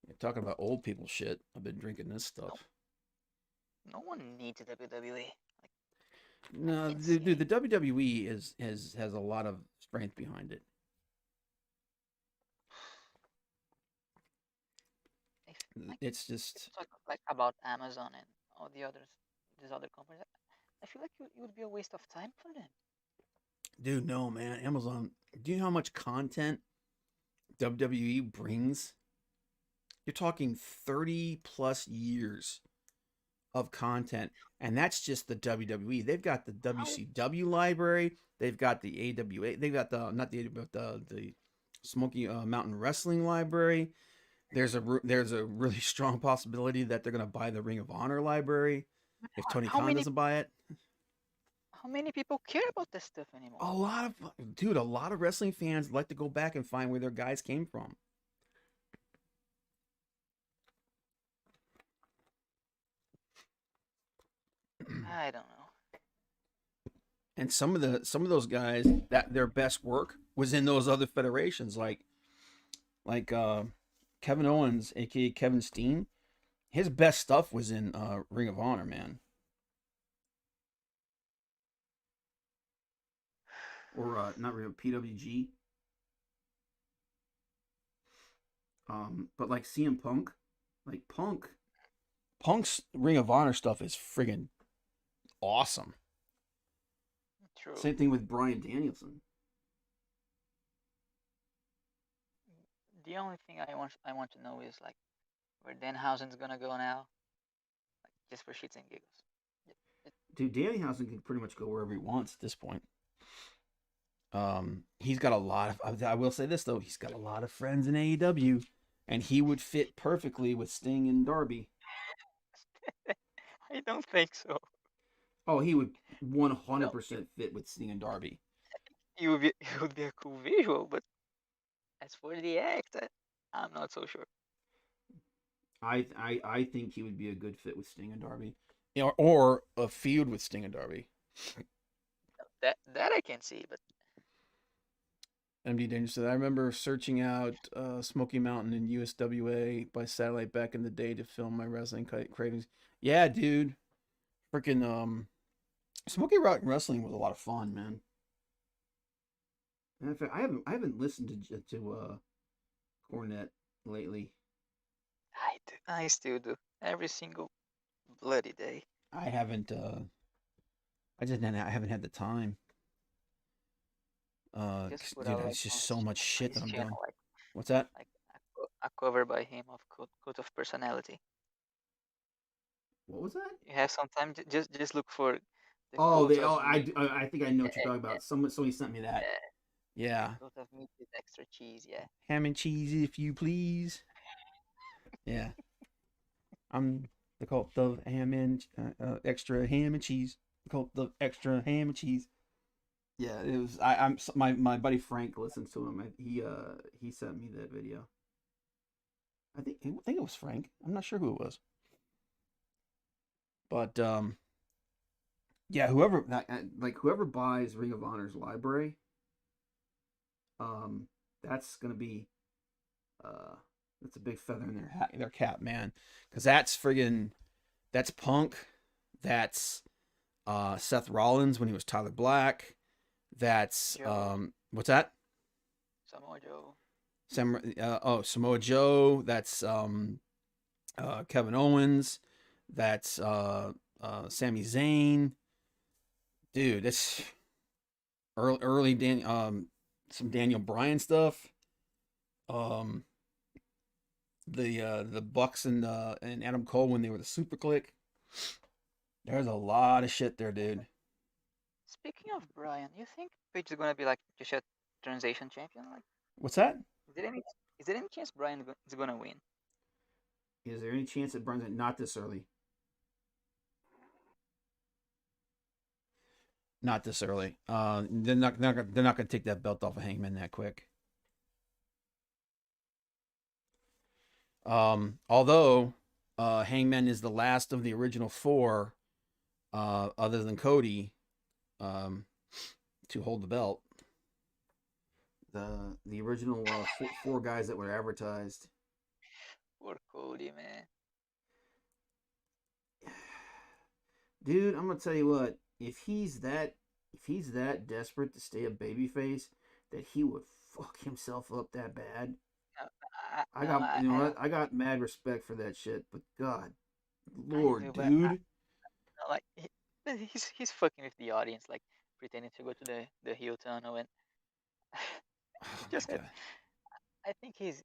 You're talking about old people shit. I've been drinking this No, stuff. no one needs WWE. Like I No, can't see dude, any. the WWE has a lot of strength behind it. If like It's if just, you talk like about Amazon and all the others, these other companies, I feel like it would be a waste of time for them. dude, no, man. Amazon, do you know how much content WWE brings? You're talking 30 plus years of content, and that's just the WWE. They've got the How WCW library, they've got the AWA, they've got the not the but the Smoky Mountain Wrestling library. There's a really strong possibility that they're gonna buy the Ring of Honor library if Tony how Khan many doesn't buy it. how many people care about this stuff anymore? A lot of wrestling fans like to go back and find where their guys came from. I don't know. And some of those guys that their best work was in those other federations, like Kevin Owens, aka Kevin Steen. His best stuff was in Ring of Honor, man, or not Ring of PWG. But like CM Punk, like Punk's Ring of Honor stuff is friggin' awesome. True. Same thing with Brian Danielson. The only thing I want to know is like where Danhausen's gonna go now, like just for shits and giggles. It, Dude, Dannyhausen can pretty much go wherever he wants at this point. He's got a lot of. I will say this though, he's got a lot of friends in AEW, and he would fit perfectly with Sting and Darby. I don't think so. Oh, he would I don't. 100% fit with Sting and Darby. It would be a cool visual, but as for the act, I'm not so sure. I think he would be a good fit with Sting and Darby, or a feud with Sting and Darby. That I can see, but MD Danger said, I remember searching out Smoky Mountain and USWA by satellite back in the day to film my wrestling cravings. Yeah, dude. Freaking Smoky Mountain Wrestling was a lot of fun, man. And in fact, I haven't listened to Cornette lately. I still do every single bloody day. I haven't. I haven't had the time. Just put Dude, out like it's just on so much on shit that his I'm doing. channel, What's that? like a cover by him of Cult of Personality. What was that? You have some time, just look for the Oh, cult they. of Oh, meat. I think I know what you're talking about. Somebody sent me that. Yeah, Yeah, cult of meat with extra cheese. Yeah. ham and cheese, if you please. Yeah, I'm the cult of ham and extra ham and cheese. The cult of extra ham and cheese. Yeah, it was. I'm my buddy Frank listens to him. He sent me that video. I think it was Frank. I'm not sure who it was, but yeah, whoever buys Ring of Honor's library, um, that's gonna be that's a big feather in their cap, man, because that's Punk, that's Seth Rollins when he was Tyler Black, that's Joe, what's that? Samoa Joe. Samoa Joe, that's Kevin Owens, that's Sami Zayn, dude, that's early some Daniel Bryan stuff. Um, the Bucks and Adam Cole when they were the Super Click. There's a lot of shit there, dude. Speaking of Brian, you think Page is gonna be like just a transition champion? Like, What's that? is there any is there any chance Brian is gonna win? Is there any chance that Bryan's not this early? Not this early. They're not gonna take that belt off of Hangman that quick. Although Hangman is the last of the original four, other than Cody, to hold the belt. The original four guys that were advertised. Poor Cody, man. Dude, I'm gonna tell you what. If he's that desperate to stay a babyface, that he would fuck himself up that bad. I got mad respect for that shit. But God, Lord, dude. Like, but he's fucking with the audience, like pretending to go to the heel tunnel, and Oh just my God. I think he's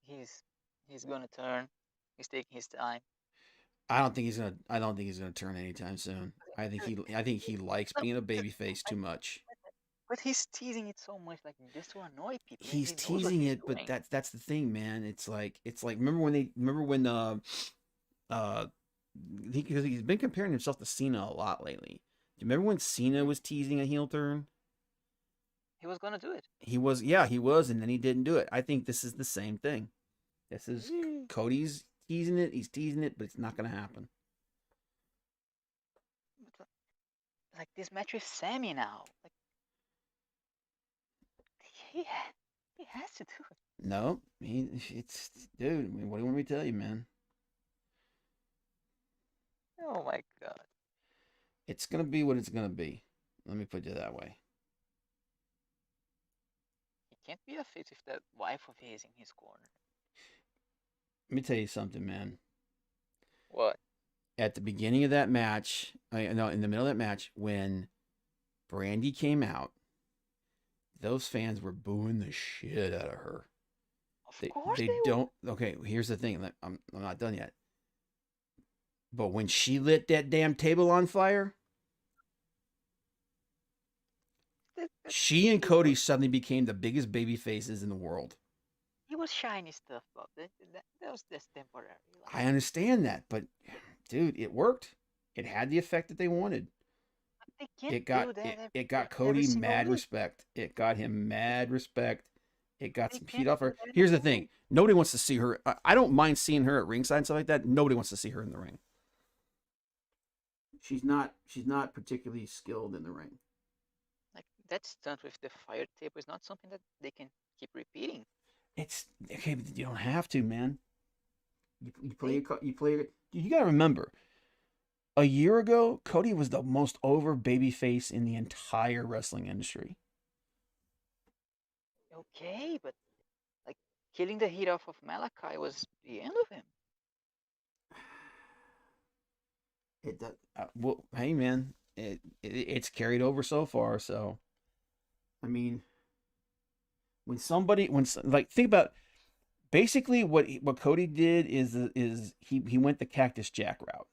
gonna turn. He's taking his time. I don't think he's gonna turn anytime soon. I think he likes being a babyface too much. But he's teasing it so much, like just to annoy people. He's He knows what teasing he's it, but doing. that's the thing, man. It's like remember when uh because he's been comparing himself to Cena a lot lately. Do you remember when Cena was teasing a heel turn? He was gonna do it. He was, and then he didn't do it. I think this is the same thing. This is Cody's teasing it. He's teasing it, but it's not gonna happen. But, like this match with Sammy now, like he he has to do it. No, it's dude. I mean, what do you want me to tell you, man? Oh my god. It's gonna be what it's gonna be. Let me put it that way. He can't be a face with that wife of his in his corner. Let me tell you something, man. What? At the beginning of that match, no, in the middle of that match, when Brandy came out, those fans were booing the shit out of her. Of course They they don't. Okay, here's the thing. I'm not done yet. But when she lit that damn table on fire, would. she and Cody suddenly became the biggest baby faces in the world. He was shiny stuff, but that was just temporary. Like, I understand that, but dude, it worked. It had the effect that they wanted. they can't It got do that it got every Cody single mad week. respect. It got him mad respect. It got They some heat can't off do her. that Here's the every thing: week. nobody wants to see her. I don't mind seeing her at ringside and stuff like that. Nobody wants to see her in the ring. She's not particularly skilled in the ring. Like that stunt with the fire tape is not something that they can keep repeating. It's okay, but you don't have to, man. You play They, you play. You got to remember, a year ago, Cody was the most over babyface in the entire wrestling industry. okay, but like killing the heat off of Malachi was the end of him. Well, hey man, it's carried over so far. So, I mean, like think about basically what Cody did is he went the Cactus Jack route.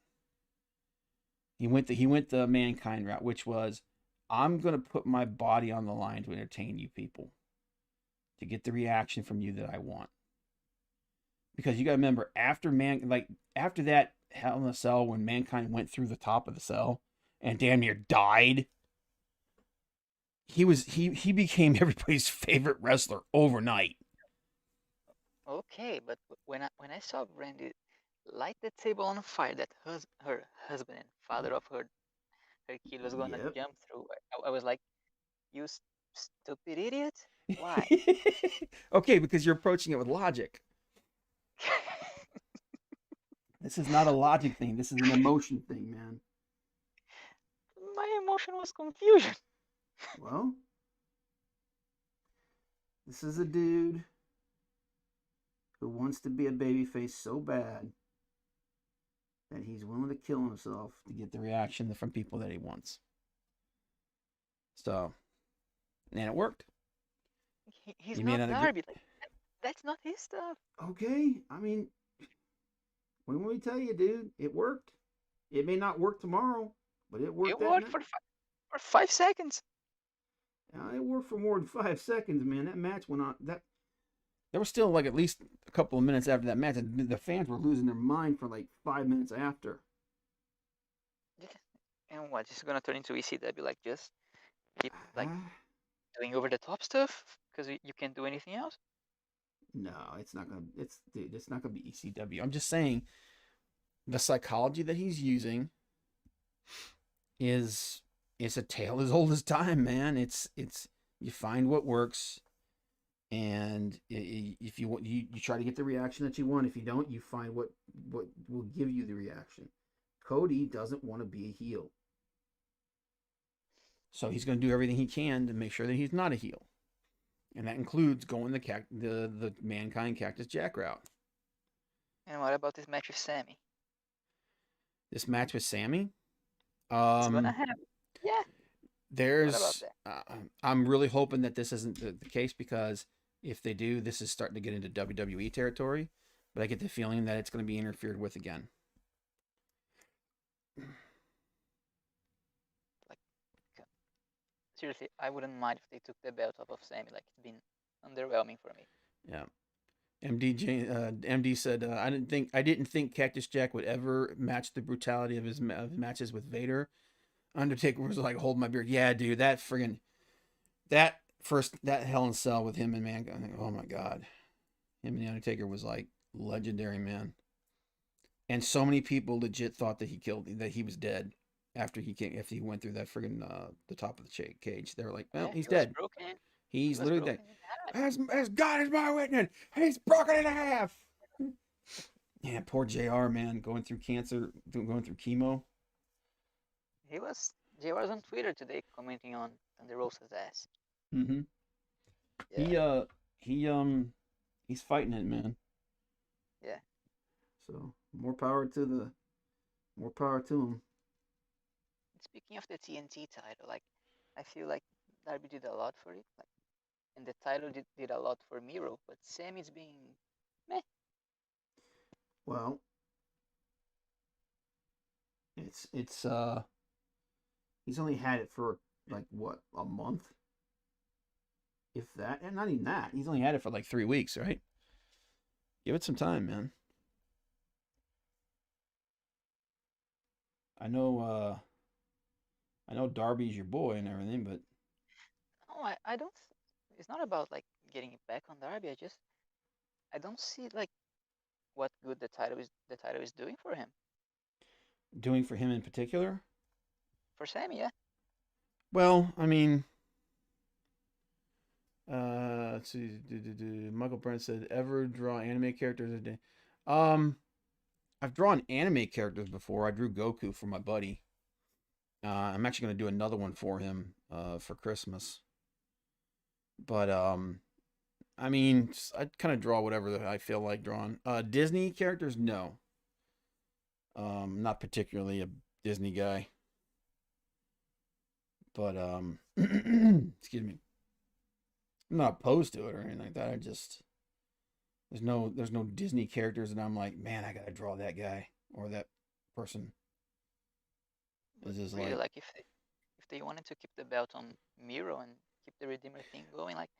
He went the Mankind route, which was I'm gonna put my body on the line to entertain you people, to get the reaction from you that I want. Because you got to remember, after that Hell in a Cell, when Mankind went through the top of the cell and damn near died, he became everybody's favorite wrestler overnight. Okay, but when I saw Brandy light the table on fire that her husband and father of her kid was gonna Yep. jump through, I was like, you stupid idiot! Why? Okay, because you're approaching it with logic. This is not a logic thing. This is an emotion thing, man. My emotion was confusion. Well, this is a dude who wants to be a babyface so bad that he's willing to kill himself to get the reaction from people that he wants. So, and it worked. He's You may not not agree. Darby. Like that's not his stuff. Okay, I mean, when we tell you, dude, it worked. It may not work tomorrow, but it It worked that worked night. for 5 seconds. It worked for more than 5 seconds, man. That match went on. That there was still like at least a couple of minutes after that match, and the fans were losing their mind for like 5 minutes after. Yeah. And what? It's gonna turn into ECW? Like just keep like Ah, doing over the top stuff because you can't do anything else. no, it's not gonna. It's dude, it's not gonna be ECW. I'm just saying the psychology that he's using is a tale as old as time, man. It's you find what works, and if you want, you try to get the reaction that you want. If you don't, you find what will give you the reaction. Cody doesn't want to be a heel, so he's going to do everything he can to make sure that he's not a heel, and that includes going the Mankind Cactus Jack route. And what about this match with Sammy? This match with Sammy, It's gonna um, happen. Yeah. What about there's that? I'm really hoping that this isn't the case, because if they do, this is starting to get into WWE territory. But I get the feeling that it's going to be interfered with again. Like seriously, I wouldn't mind if they took the belt off of Sammy. Like it's been underwhelming for me. Yeah. MD said, I didn't think Cactus Jack would ever match the brutality of his matches with Vader. Undertaker was like, hold my beard. Yeah, dude, that friggin' that Hell in a Cell with him and Mankind. Oh my god, him and the Undertaker was like legendary, man. And so many people legit thought that he was dead after he went through that friggin' the top of the cage. They were like, well, Yeah, he's he was dead. broken. He He's was literally dead. broken in half. As God is my witness, he's broken in half. Yeah, poor JR, man, going through cancer, going through chemo. He was. Jay was on Twitter today commenting on the Rosa's ass. Mm-hmm. Yeah. He he he's fighting it, man. Yeah. So more power to him. Speaking of the TNT title, like I feel like Darby did a lot for it. Like, and the title did a lot for Miro, but Sammy's being meh. Well, it's he's only had it for like what, a month, if that, and not even that. He's only had it for like 3 weeks, right? Give it some time, man. I know Darby's your boy and everything, but No, I don't. It's not about like getting it back on Darby. I don't see like what good the title is doing for him. doing for him in particular. For Sammy, yeah. Well, I mean, let's see. Michael Brent said, "Ever draw anime characters a day?" Um, I've drawn anime characters before. I drew Goku for my buddy. I'm actually going to do another one for him for Christmas. But I mean, I kind of draw whatever I feel like drawing. Disney characters, no. Not particularly a Disney guy. But excuse me. I'm not opposed to it or anything like that. I just there's no Disney characters that I'm like, man, I gotta draw that guy or that person. But This is really, like, like if they wanted to keep the belt on Miro and keep the Redeemer thing going, like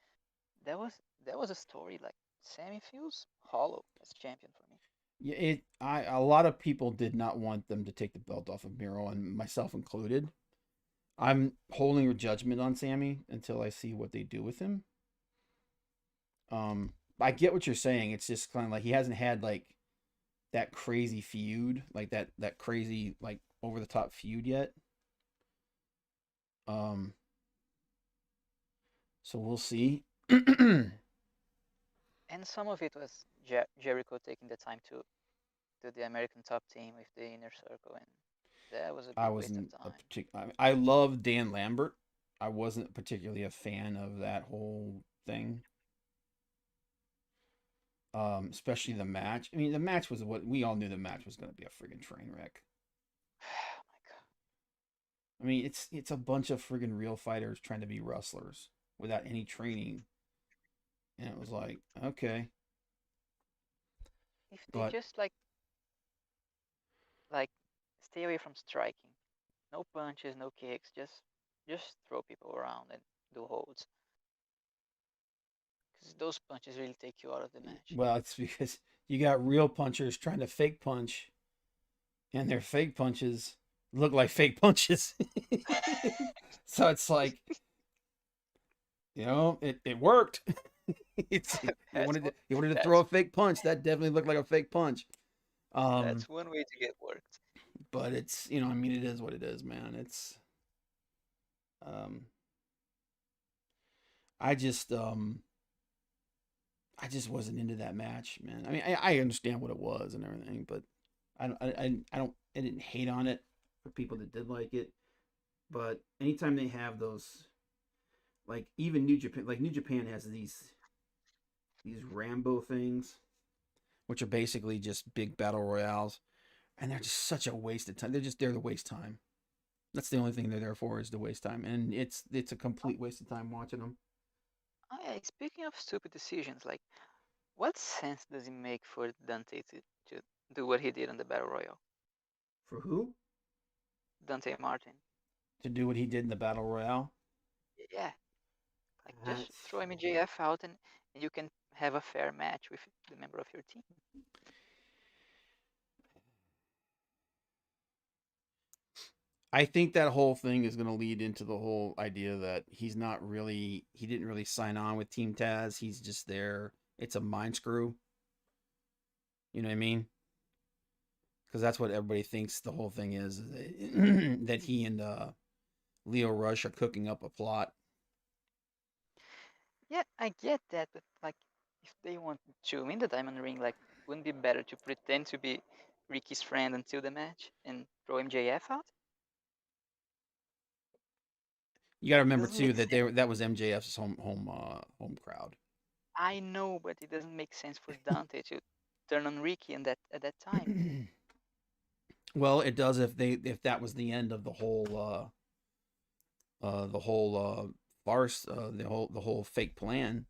that was that was a story. Like Sammy feels hollow as champion for me. yeah, a lot of people did not want them to take the belt off of Miro, and myself included. I'm holding a judgment on Sammy until I see what they do with him. I get what you're saying. It's just kind of like he hasn't had like that crazy feud, like that crazy like over the top feud yet. Um, so we'll see. And some of it was Jericho taking the time to do the American Top Team with the Inner Circle, and that was a I big waste of wasn't a time. particular. I love Dan Lambert. I wasn't particularly a fan of that whole thing. Especially the match. I mean, the match was what we all knew. The match was going to be a friggin' train wreck. Oh my god. I mean, it's a bunch of friggin' real fighters trying to be wrestlers without any training, and it was like, okay, If they but just like stay away from striking, no punches, no kicks, just throw people around and do holds, because those punches really take you out of the match. well, it's because you got real punchers trying to fake punch, and their fake punches look like fake punches. So it's like, it worked. It's you That's wanted to one. you wanted to throw That's a fake punch. That definitely looked like a fake punch. Um, that's one way to get worked. but it's I mean, it is what it is, man. It's um, I just um, I just wasn't into that match, man. I mean, I understand what it was and everything, but I didn't hate on it for people that did like it. But anytime they have those, like even New Japan, like New Japan has these Rambo things, which are basically just big battle royales, and they're just such a waste of time. They're just there to waste time. That's the only thing they're there for, is to waste time, and it's a complete waste of time watching them. Oh, yeah, speaking of stupid decisions, like what sense does it make for Dante to do what he did on the Battle Royal? For who? Dante Martin. To do what he did in the battle royale? Yeah, like just That's throw MJF out and you can have a fair match with the member of your team. I think that whole thing is going to lead into the whole idea that he didn't really sign on with Team Taz. He's just there. It's a mind screw. You know what I mean? Because that's what everybody thinks the whole thing is, that he and Leo Rush are cooking up a plot. Yeah, I get that, but like if they want to win the Diamond Ring, like wouldn't it be better to pretend to be Ricky's friend until the match and throw MJF out? You got to It remember doesn't too make that sense. that was MJF's home crowd. I know, but it doesn't make sense for Dante to turn on Ricky in that at that time. Well, it does if that was the end of the whole farce, the whole fake plan.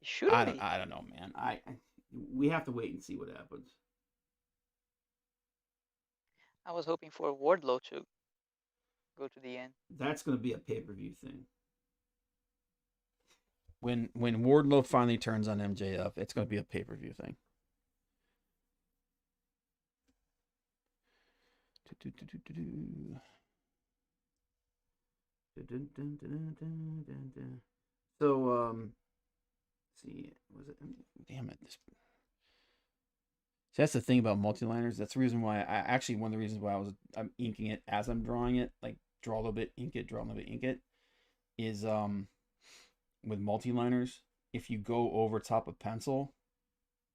It shouldn't be. I don't know, man. We have to wait and see what happens. I was hoping for Wardlow to go to the end. That's going to be a pay-per-view thing. When Wardlow finally turns on MJF, it's going to be a pay-per-view thing. So let's see, was it? Damn it! See, that's the thing about multi-liners. That's the reason why one of the reasons why I'm inking it as I'm drawing it, like draw a little bit, ink it, draw a little bit, ink it, is with multi-liners. If you go over top of pencil,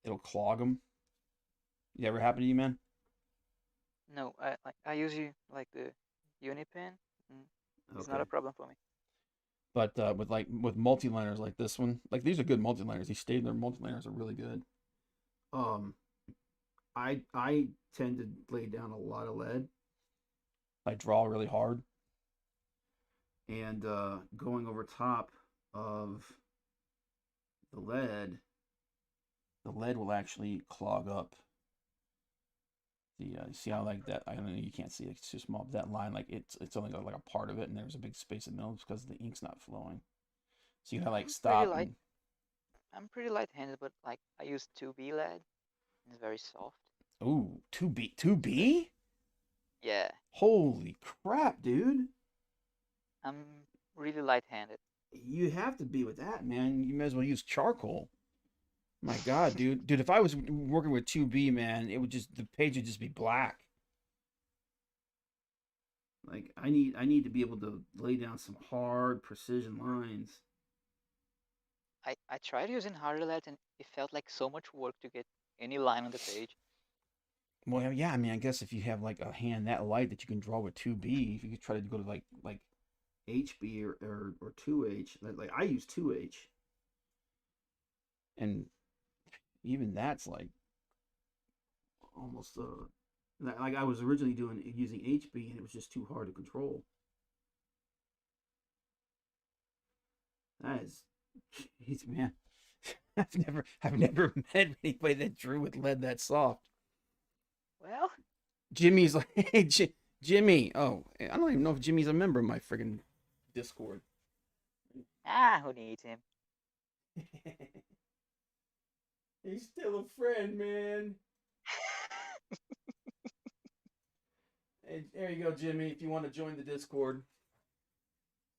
it'll clog them. Did it ever happen to you, man? No, I usually like the Unipen. Mm, it's not Okay. a problem for me. But with multi-liners like this one, like these are good multi-liners. These stay there multi-liners are really good. Um, I tend to lay down a lot of lead. I draw really hard, and going over top of the lead will actually clog up the. See how like that? I don't know. You can't see it. It's too small. But that line, like it's only got like a part of it, and there's a big space in the middle because the ink's not flowing. So you gotta like I'm pretty stop light. and. I'm pretty light-handed, but like I use 2B lead. It's very soft. Ooh, 2B? Yeah, Holy crap, dude. I'm really light-handed. You have to be with that, man. You might as well use charcoal. My God, dude. Dude, if I was working with 2B, man, the page would just be black. Like I need to be able to lay down some hard precision lines. I tried using harder lead and it felt like so much work to get any line on the page. Well, yeah, I mean, I guess if you have like a hand that light that you can draw with 2B, if you could try to go to like HB or 2H, like I use 2H. And even that's like almost Like I was originally using HB, and it was just too hard to control. That is, jeez, man. I've never met anybody that drew with lead that soft. Well, Jimmy's like, hey, Jimmy. Oh, I don't even know if Jimmy's a member of my friggin' Discord. who needs him? He's still a friend, man. Hey, there you go, Jimmy. If you want to join the Discord,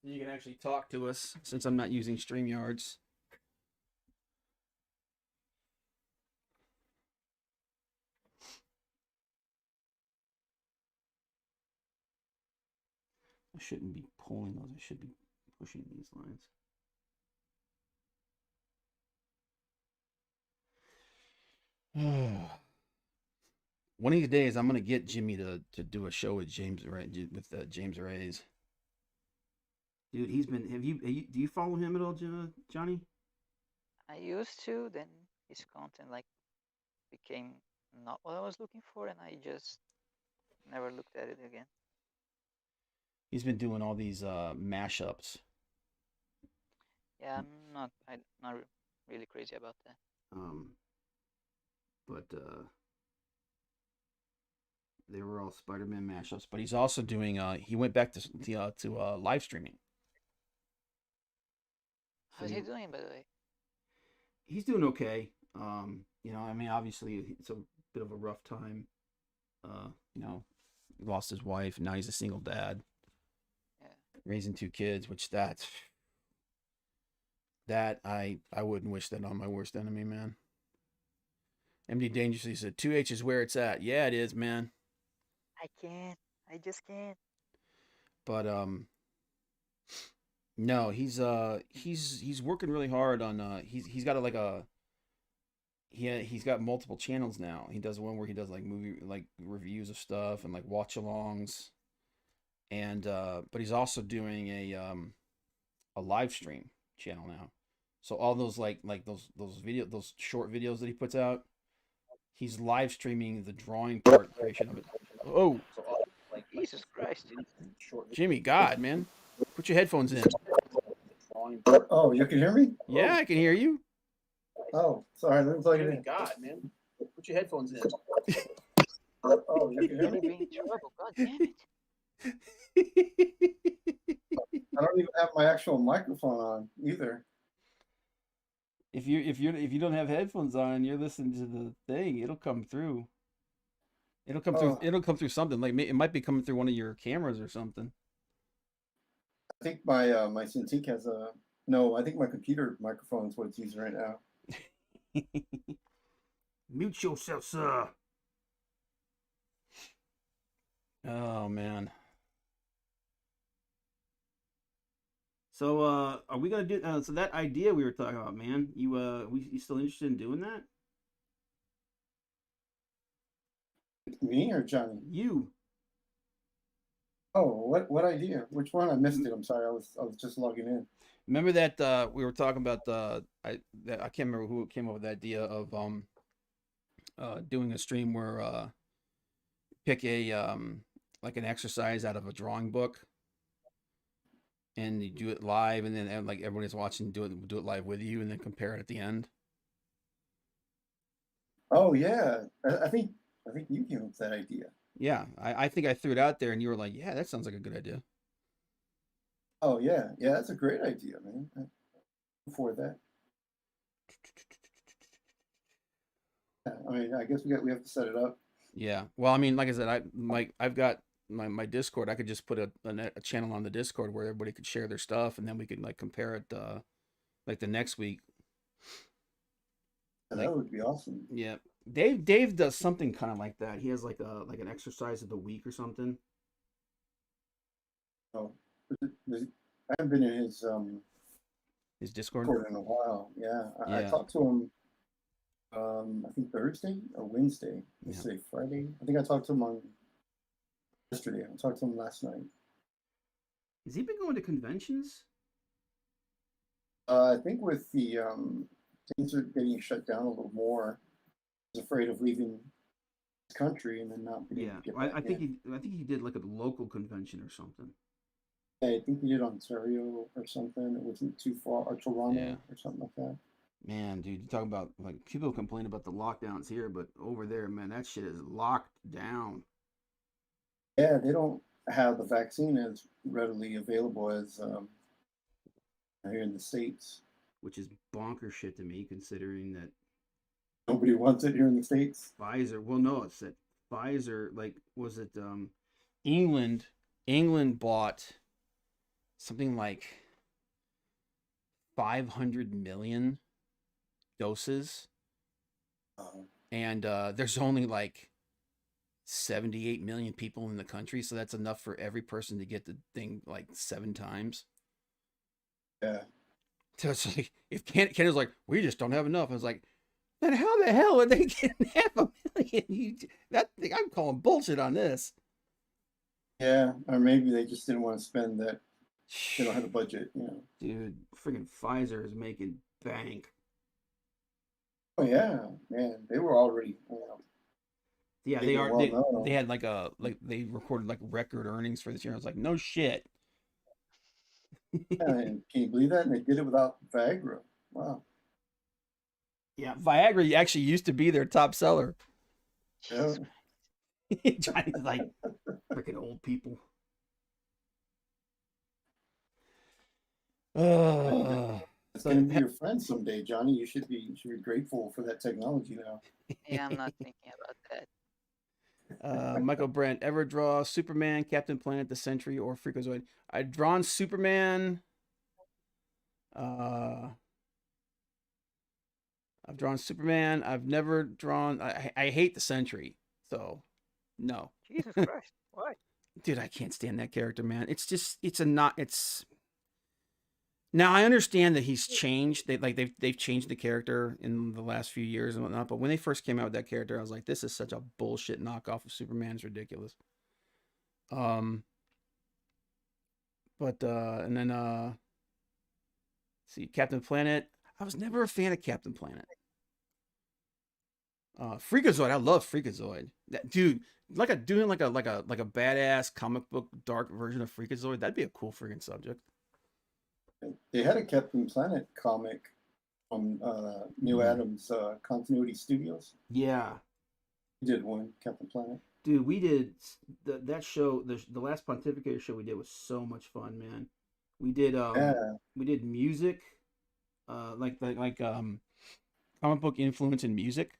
you can actually talk to us since I'm not using StreamYards. I shouldn't be pulling those. I should be pushing these lines. One of these days, I'm gonna get Jimmy to do a show with James James Rays. Dude, he's been. Do you follow him at all, Johnny? I used to, then his content like became not what I was looking for, and I just never looked at it again. He's been doing all these mashups. Yeah, I'm not really crazy about that. But they were all Spider-Man mashups. But he's also doing. He went back to live streaming. How's he doing, by the way? He's doing okay. I mean, obviously it's a bit of a rough time. He lost his wife. Now he's a single dad. Yeah. Raising 2 kids, which that I wouldn't wish that on my worst enemy, man. MD Dangerously said 2H is where it's at. Yeah, it is, man. I can't. I just can't. But no, he's working really hard on he's got he's got multiple channels now. He does one where he does like movie like reviews of stuff and like watch alongs. And but he's also doing a live stream channel now. So all those like those short videos that he puts out, he's live streaming the drawing part creation of it. Oh, Jesus Christ. Jimmy, God, man. Put your headphones in. Oh, you can hear me? Yeah, I can hear you. Oh, sorry, let me plug it in. God, man. Put your headphones in. Oh, you can hear You're me? being trouble. God damn it. I don't even have my actual microphone on either. If you don't have headphones on and you're listening to the thing, it'll come through. It'll come through. Oh. It'll come through something like it might be coming through one of your cameras or something. I think my Cintiq has a no. I think my computer microphone is what it's using right now. Mute yourself, sir. Oh man. So are we gonna do? So that idea we were talking about, man. You still interested in doing that? Me or Johnny? You. Oh, what idea? Which one? I missed it. I'm sorry. I was just logging in. Remember that we were talking about I can't remember who came up with the idea of doing a stream where pick a like an exercise out of a drawing book and you do it live and then like everybody's watching do it live with you and then compare it at the end. Oh yeah, I think you came up with that idea. Yeah, I think I threw it out there and you were like, yeah, that sounds like a good idea. Oh yeah, that's a great idea, man. For that. Yeah, I mean, I guess we have to set it up. Yeah. Well, I mean, like I said, I've got my Discord. I could just put a channel on the Discord where everybody could share their stuff, and then we could like compare it like the next week. That would be awesome. Yeah. Dave does something kind of like that. He has like an exercise of the week or something. Oh, I haven't been in his Discord in a while. Yeah, I talked to him. I think Thursday or Wednesday. Let's say Friday. I think I talked to him on yesterday. I talked to him last night. Has he been going to conventions? I think with the things are getting shut down a little more. He's afraid of leaving country and then not be able Yeah, to get I, back I think in. I think he did like a local convention or something. Yeah, I think he did Ontario or something. It wasn't too far, or Yeah. Toronto or something like that. Man, dude, you talk about like people complain about the lockdowns here, but over there, man, that shit is locked down. Yeah, they don't have the vaccine as readily available as here in the States. Which is bonker shit to me, considering that Nobody wants it here in the States. Pfizer. Well, no, it's that Pfizer. Like, was it England? England bought something like 500 million doses, and there's only like 78 million people in the country, so that's enough for every person to get the thing like 7 times. Yeah. So it's like if Canada's like, we just don't have enough. I was like, then how the hell are they getting 500,000? That thing, I'm calling bullshit on this. Yeah, or maybe they just didn't want to spend that. They don't have a budget, you know. Dude, freaking Pfizer is making bank. Oh yeah, man, they were already, Yeah, they they did are. well They known. they had like they recorded like record earnings for this year. I was like, no shit. Yeah, and can you believe that? And they did it without Viagra. Wow. Yeah, Viagra actually used to be their top seller. Yeah. Jesus Johnny's like freaking old people. It's gonna be your friend someday, Johnny. You should be grateful for that technology now. Yeah, I'm not thinking about that. Michael Brent, ever draw Superman, Captain Planet, the Sentry, or Freakazoid? I've drawn Superman. I've drawn Superman. I've never drawn. I hate the Sentry, so no. Jesus Christ, why? Dude, I can't stand that character, man. It's just it's a not it's. Now I understand that he's changed. They've changed the character in the last few years and whatnot. But when they first came out with that character, I was like, this is such a bullshit knockoff of Superman. It's ridiculous. But and then see Captain Planet. I was never a fan of Captain Planet. Freakazoid. I love Freakazoid. That dude, doing like a badass comic book dark version of Freakazoid. That'd be a cool freaking subject. They had a Captain Planet comic from Neil Adams Continuity Studios. Yeah. He did one, Captain Planet. Dude, we did that show. The last Pontificator show we did was so much fun, man. We did we did music, like comic book influence in music,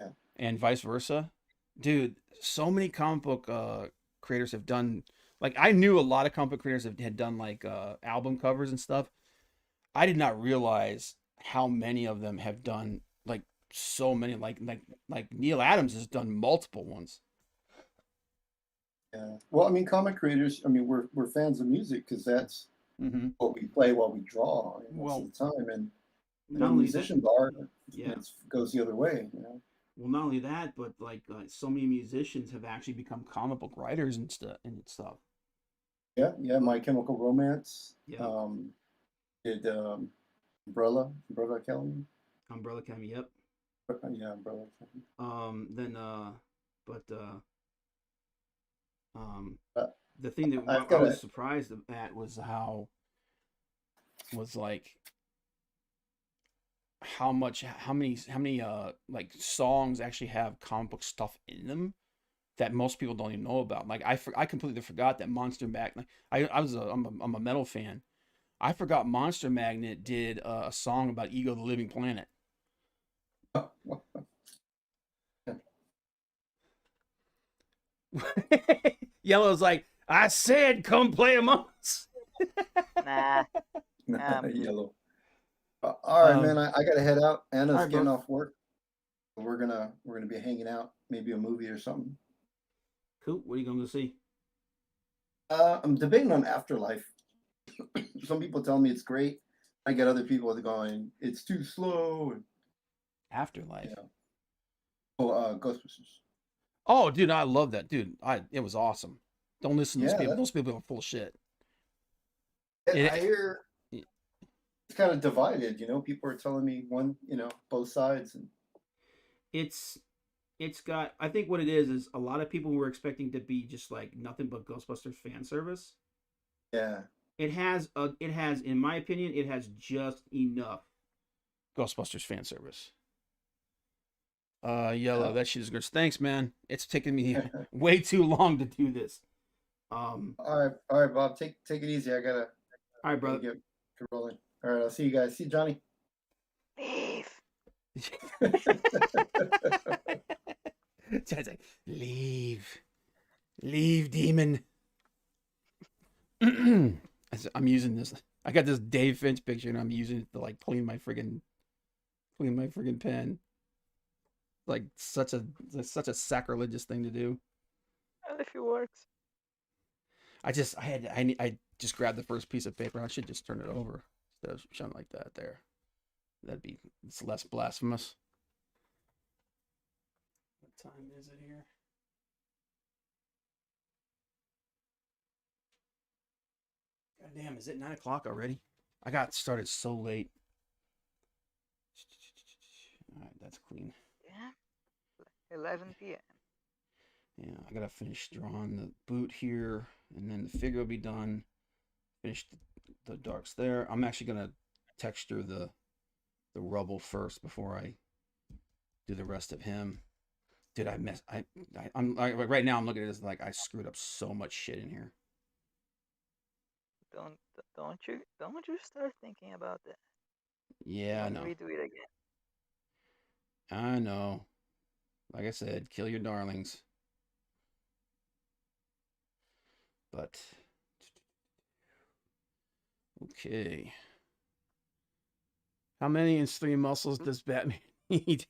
yeah, and vice versa. Dude, so many comic book creators have done. Like I knew a lot of comic book creators had done like album covers and stuff. I did not realize how many of them have done like so many. Like Neil Adams has done multiple ones. Yeah. Well, I mean, comic creators. I mean, we're fans of music because that's what we play while we draw most of the time. And not only musicians that, are, yeah, it goes the other way. You know. Well, not only that, but like so many musicians have actually become comic book writers and stuff. Yeah, yeah. My Chemical Romance. Yeah. Did Umbrella Academy. Umbrella Academy. Yep. Yeah, Umbrella Academy. The thing that I was surprised at was how many like songs actually have comic book stuff in them that most people don't even know about. Like I completely forgot that Monster Magnet. I'm a metal fan. I forgot Monster Magnet did a song about Ego the Living Planet. Yellow's like, I said, come play Among Us. Nah. Yellow. All right, man. I gotta head out. Anna's getting off work. We're gonna be hanging out. Maybe a movie or something. Cool. What are you going to see? I'm debating on Afterlife. Some people tell me it's great. I get other people going, it's too slow. Afterlife. Yeah. Oh, Ghostbusters. Oh, dude, I love that, dude. It was awesome. Don't listen to those people. Those people are full of shit. I hear it's kind of divided. You know, people are telling me both sides, and it's it's got. I think what it is a lot of people were expecting to be just like nothing but Ghostbusters fan service. Yeah. It has, in my opinion, it has just enough Ghostbusters fan service. Yellow, that shit is good. Thanks, man. It's taken me way too long to do this. All right, Bob. Take it easy. I gotta. All right, brother. Get rolling. All right, I'll see you guys. See you, Johnny. Leave. Johnny's like, leave, demon. I'm using this. I got this Dave Finch picture, and I'm using it to like clean my friggin' pen. Like such a sacrilegious thing to do. Well, if it works. I just grabbed the first piece of paper. I should just turn it over instead of showing like that there. It's less blasphemous. What time is it here? God damn, is it 9 o'clock already? I got started so late. All right, that's clean. Yeah. 11 p.m. Yeah, I gotta finish drawing the boot here, and then the figure will be done. Finish the darks there. I'm actually gonna texture the rubble first before I do the rest of him. Dude, I'm right now. I'm looking at this like I screwed up so much shit in here. Don't you start thinking about that. Yeah, I know. Redo it again. I know. Like I said, kill your darlings. But okay. How many extreme muscles does Batman need?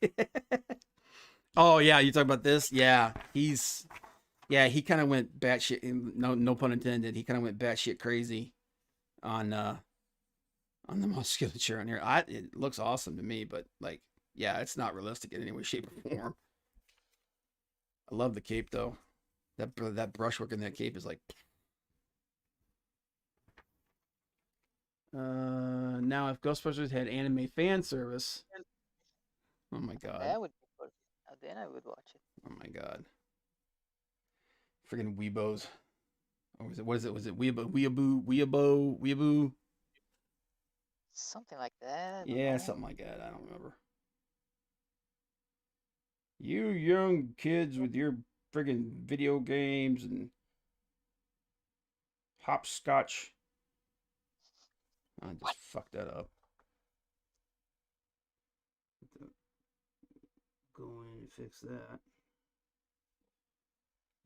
Oh yeah, you talking about this? Yeah, he kind of went batshit. No pun intended. He kind of went batshit crazy on the musculature on here. It looks awesome to me, but like, yeah, it's not realistic in any way, shape, or form. I love the cape though. That brushwork in that cape is like. Now if Ghostbusters had anime fan service, oh my god, that would be perfect. Then I would watch it. Oh my god, freaking weebos. Or was it? Was it weeaboo? Something like that. Yeah, something like that. I don't remember. You young kids with your friggin' video games and hopscotch. I just fucked that up. Go in and fix that.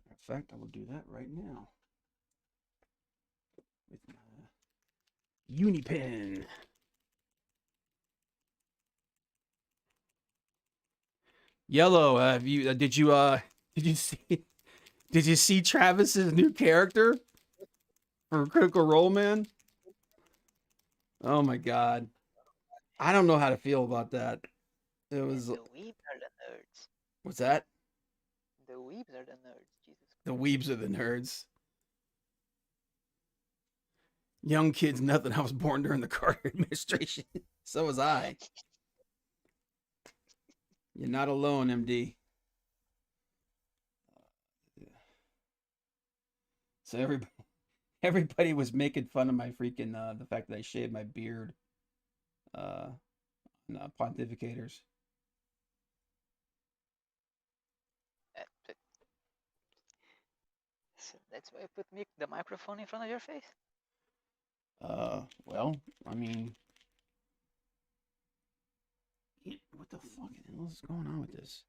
In fact, I will do that right now. With my Unipen. Yellow, did you see Travis's new character for Critical Role, man? Oh my god. I don't know how to feel about that. It was the weebs are the nerds. What's that? The weebs are the nerds. Jesus Christ. The weebs are the nerds. Young kids, nothing. I was born during the Carter administration. So was I. You're not alone, MD. So everybody was making fun of my freaking the fact that I shaved my beard. Pontificators. That's why you put the microphone in front of your face. Well, I mean, what the fucking hell is going on with this?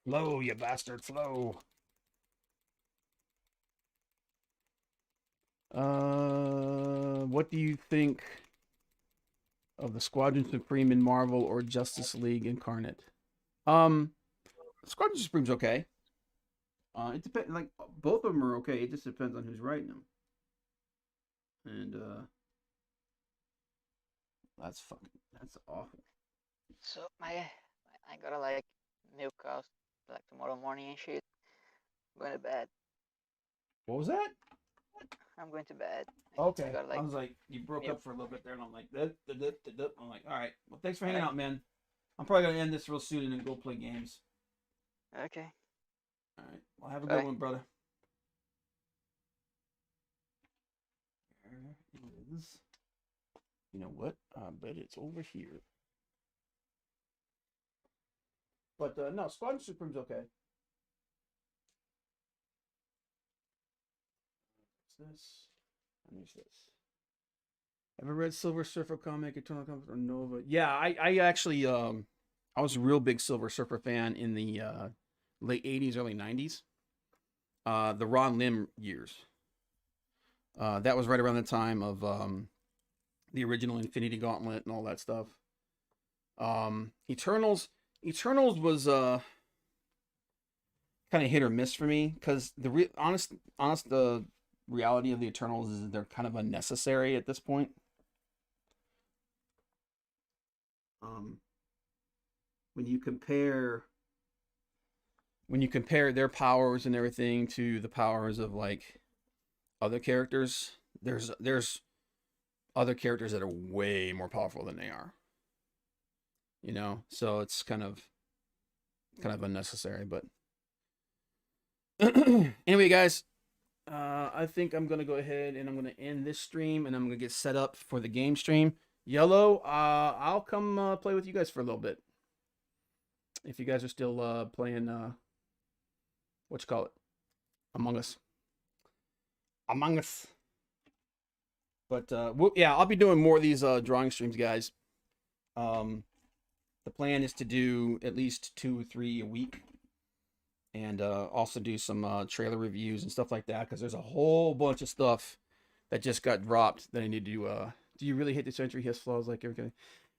Flow, you bastard, flow. What do you think of the Squadron Supreme in Marvel or Justice League Incarnate? Squadron Supreme's okay. It depends. Like both of them are okay. It just depends on who's writing them. And that's awful. So I gotta like milk cows like tomorrow morning and shit. I'm going to bed. What was that? I'm going to bed. Okay. I got I like was like, you broke Yep. up for a little bit there, and I'm like, I'm like, all right. Well, thanks for hanging Alright. out, man. I'm probably gonna end this real soon and then go play games. okay. All right. Well, have a Bye. good one, brother. There it is. You know what? I bet it's over here. But no, Squadron Supreme's okay. What's this? And there's this. Ever read Silver Surfer comic, Eternal Comfort, or Nova? Yeah, I actually I was a real big Silver Surfer fan in the late 80s, early 90s. The Ron Lim years. That was right around the time of the original Infinity Gauntlet and all that stuff. Eternals was kind of hit or miss for me, because the honest reality of the Eternals is they're kind of unnecessary at this point. When you compare their powers and everything to the powers of like other characters, there's other characters that are way more powerful than they are. You know, so it's kind of unnecessary, but anyway, guys, I think I'm gonna go ahead and I'm gonna end this stream, and I'm gonna get set up for the game stream. Yellow, I'll come play with you guys for a little bit if you guys are still playing what you call it, Among Us. But yeah, I'll be doing more of these drawing streams, guys. The plan is to do at least 2 or 3 a week, and also do some trailer reviews and stuff like that, because there's a whole bunch of stuff that just got dropped that I need to do. You really hate the Sentry? He has flaws like everything.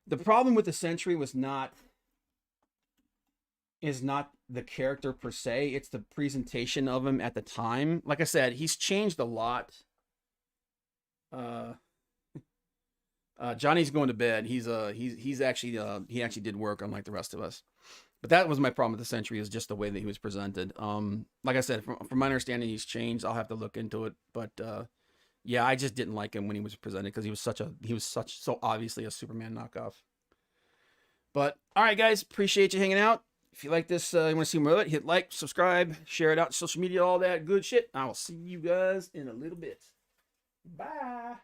The problem with the Sentry is not the character per se, it's the presentation of him at the time. Like I said, he's changed a lot. Johnny's going to bed. He's actually he actually did work, unlike the rest of us. But that was my problem with the Sentry, is just the way that he was presented. Like I said, from my understanding, he's changed. I'll have to look into it. But yeah, I just didn't like him when he was presented, because he was so obviously a Superman knockoff. But all right, guys, appreciate you hanging out. If you like this, you want to see more of it, hit like, subscribe, share it out, social media, all that good shit. I will see you guys in a little bit. Bye.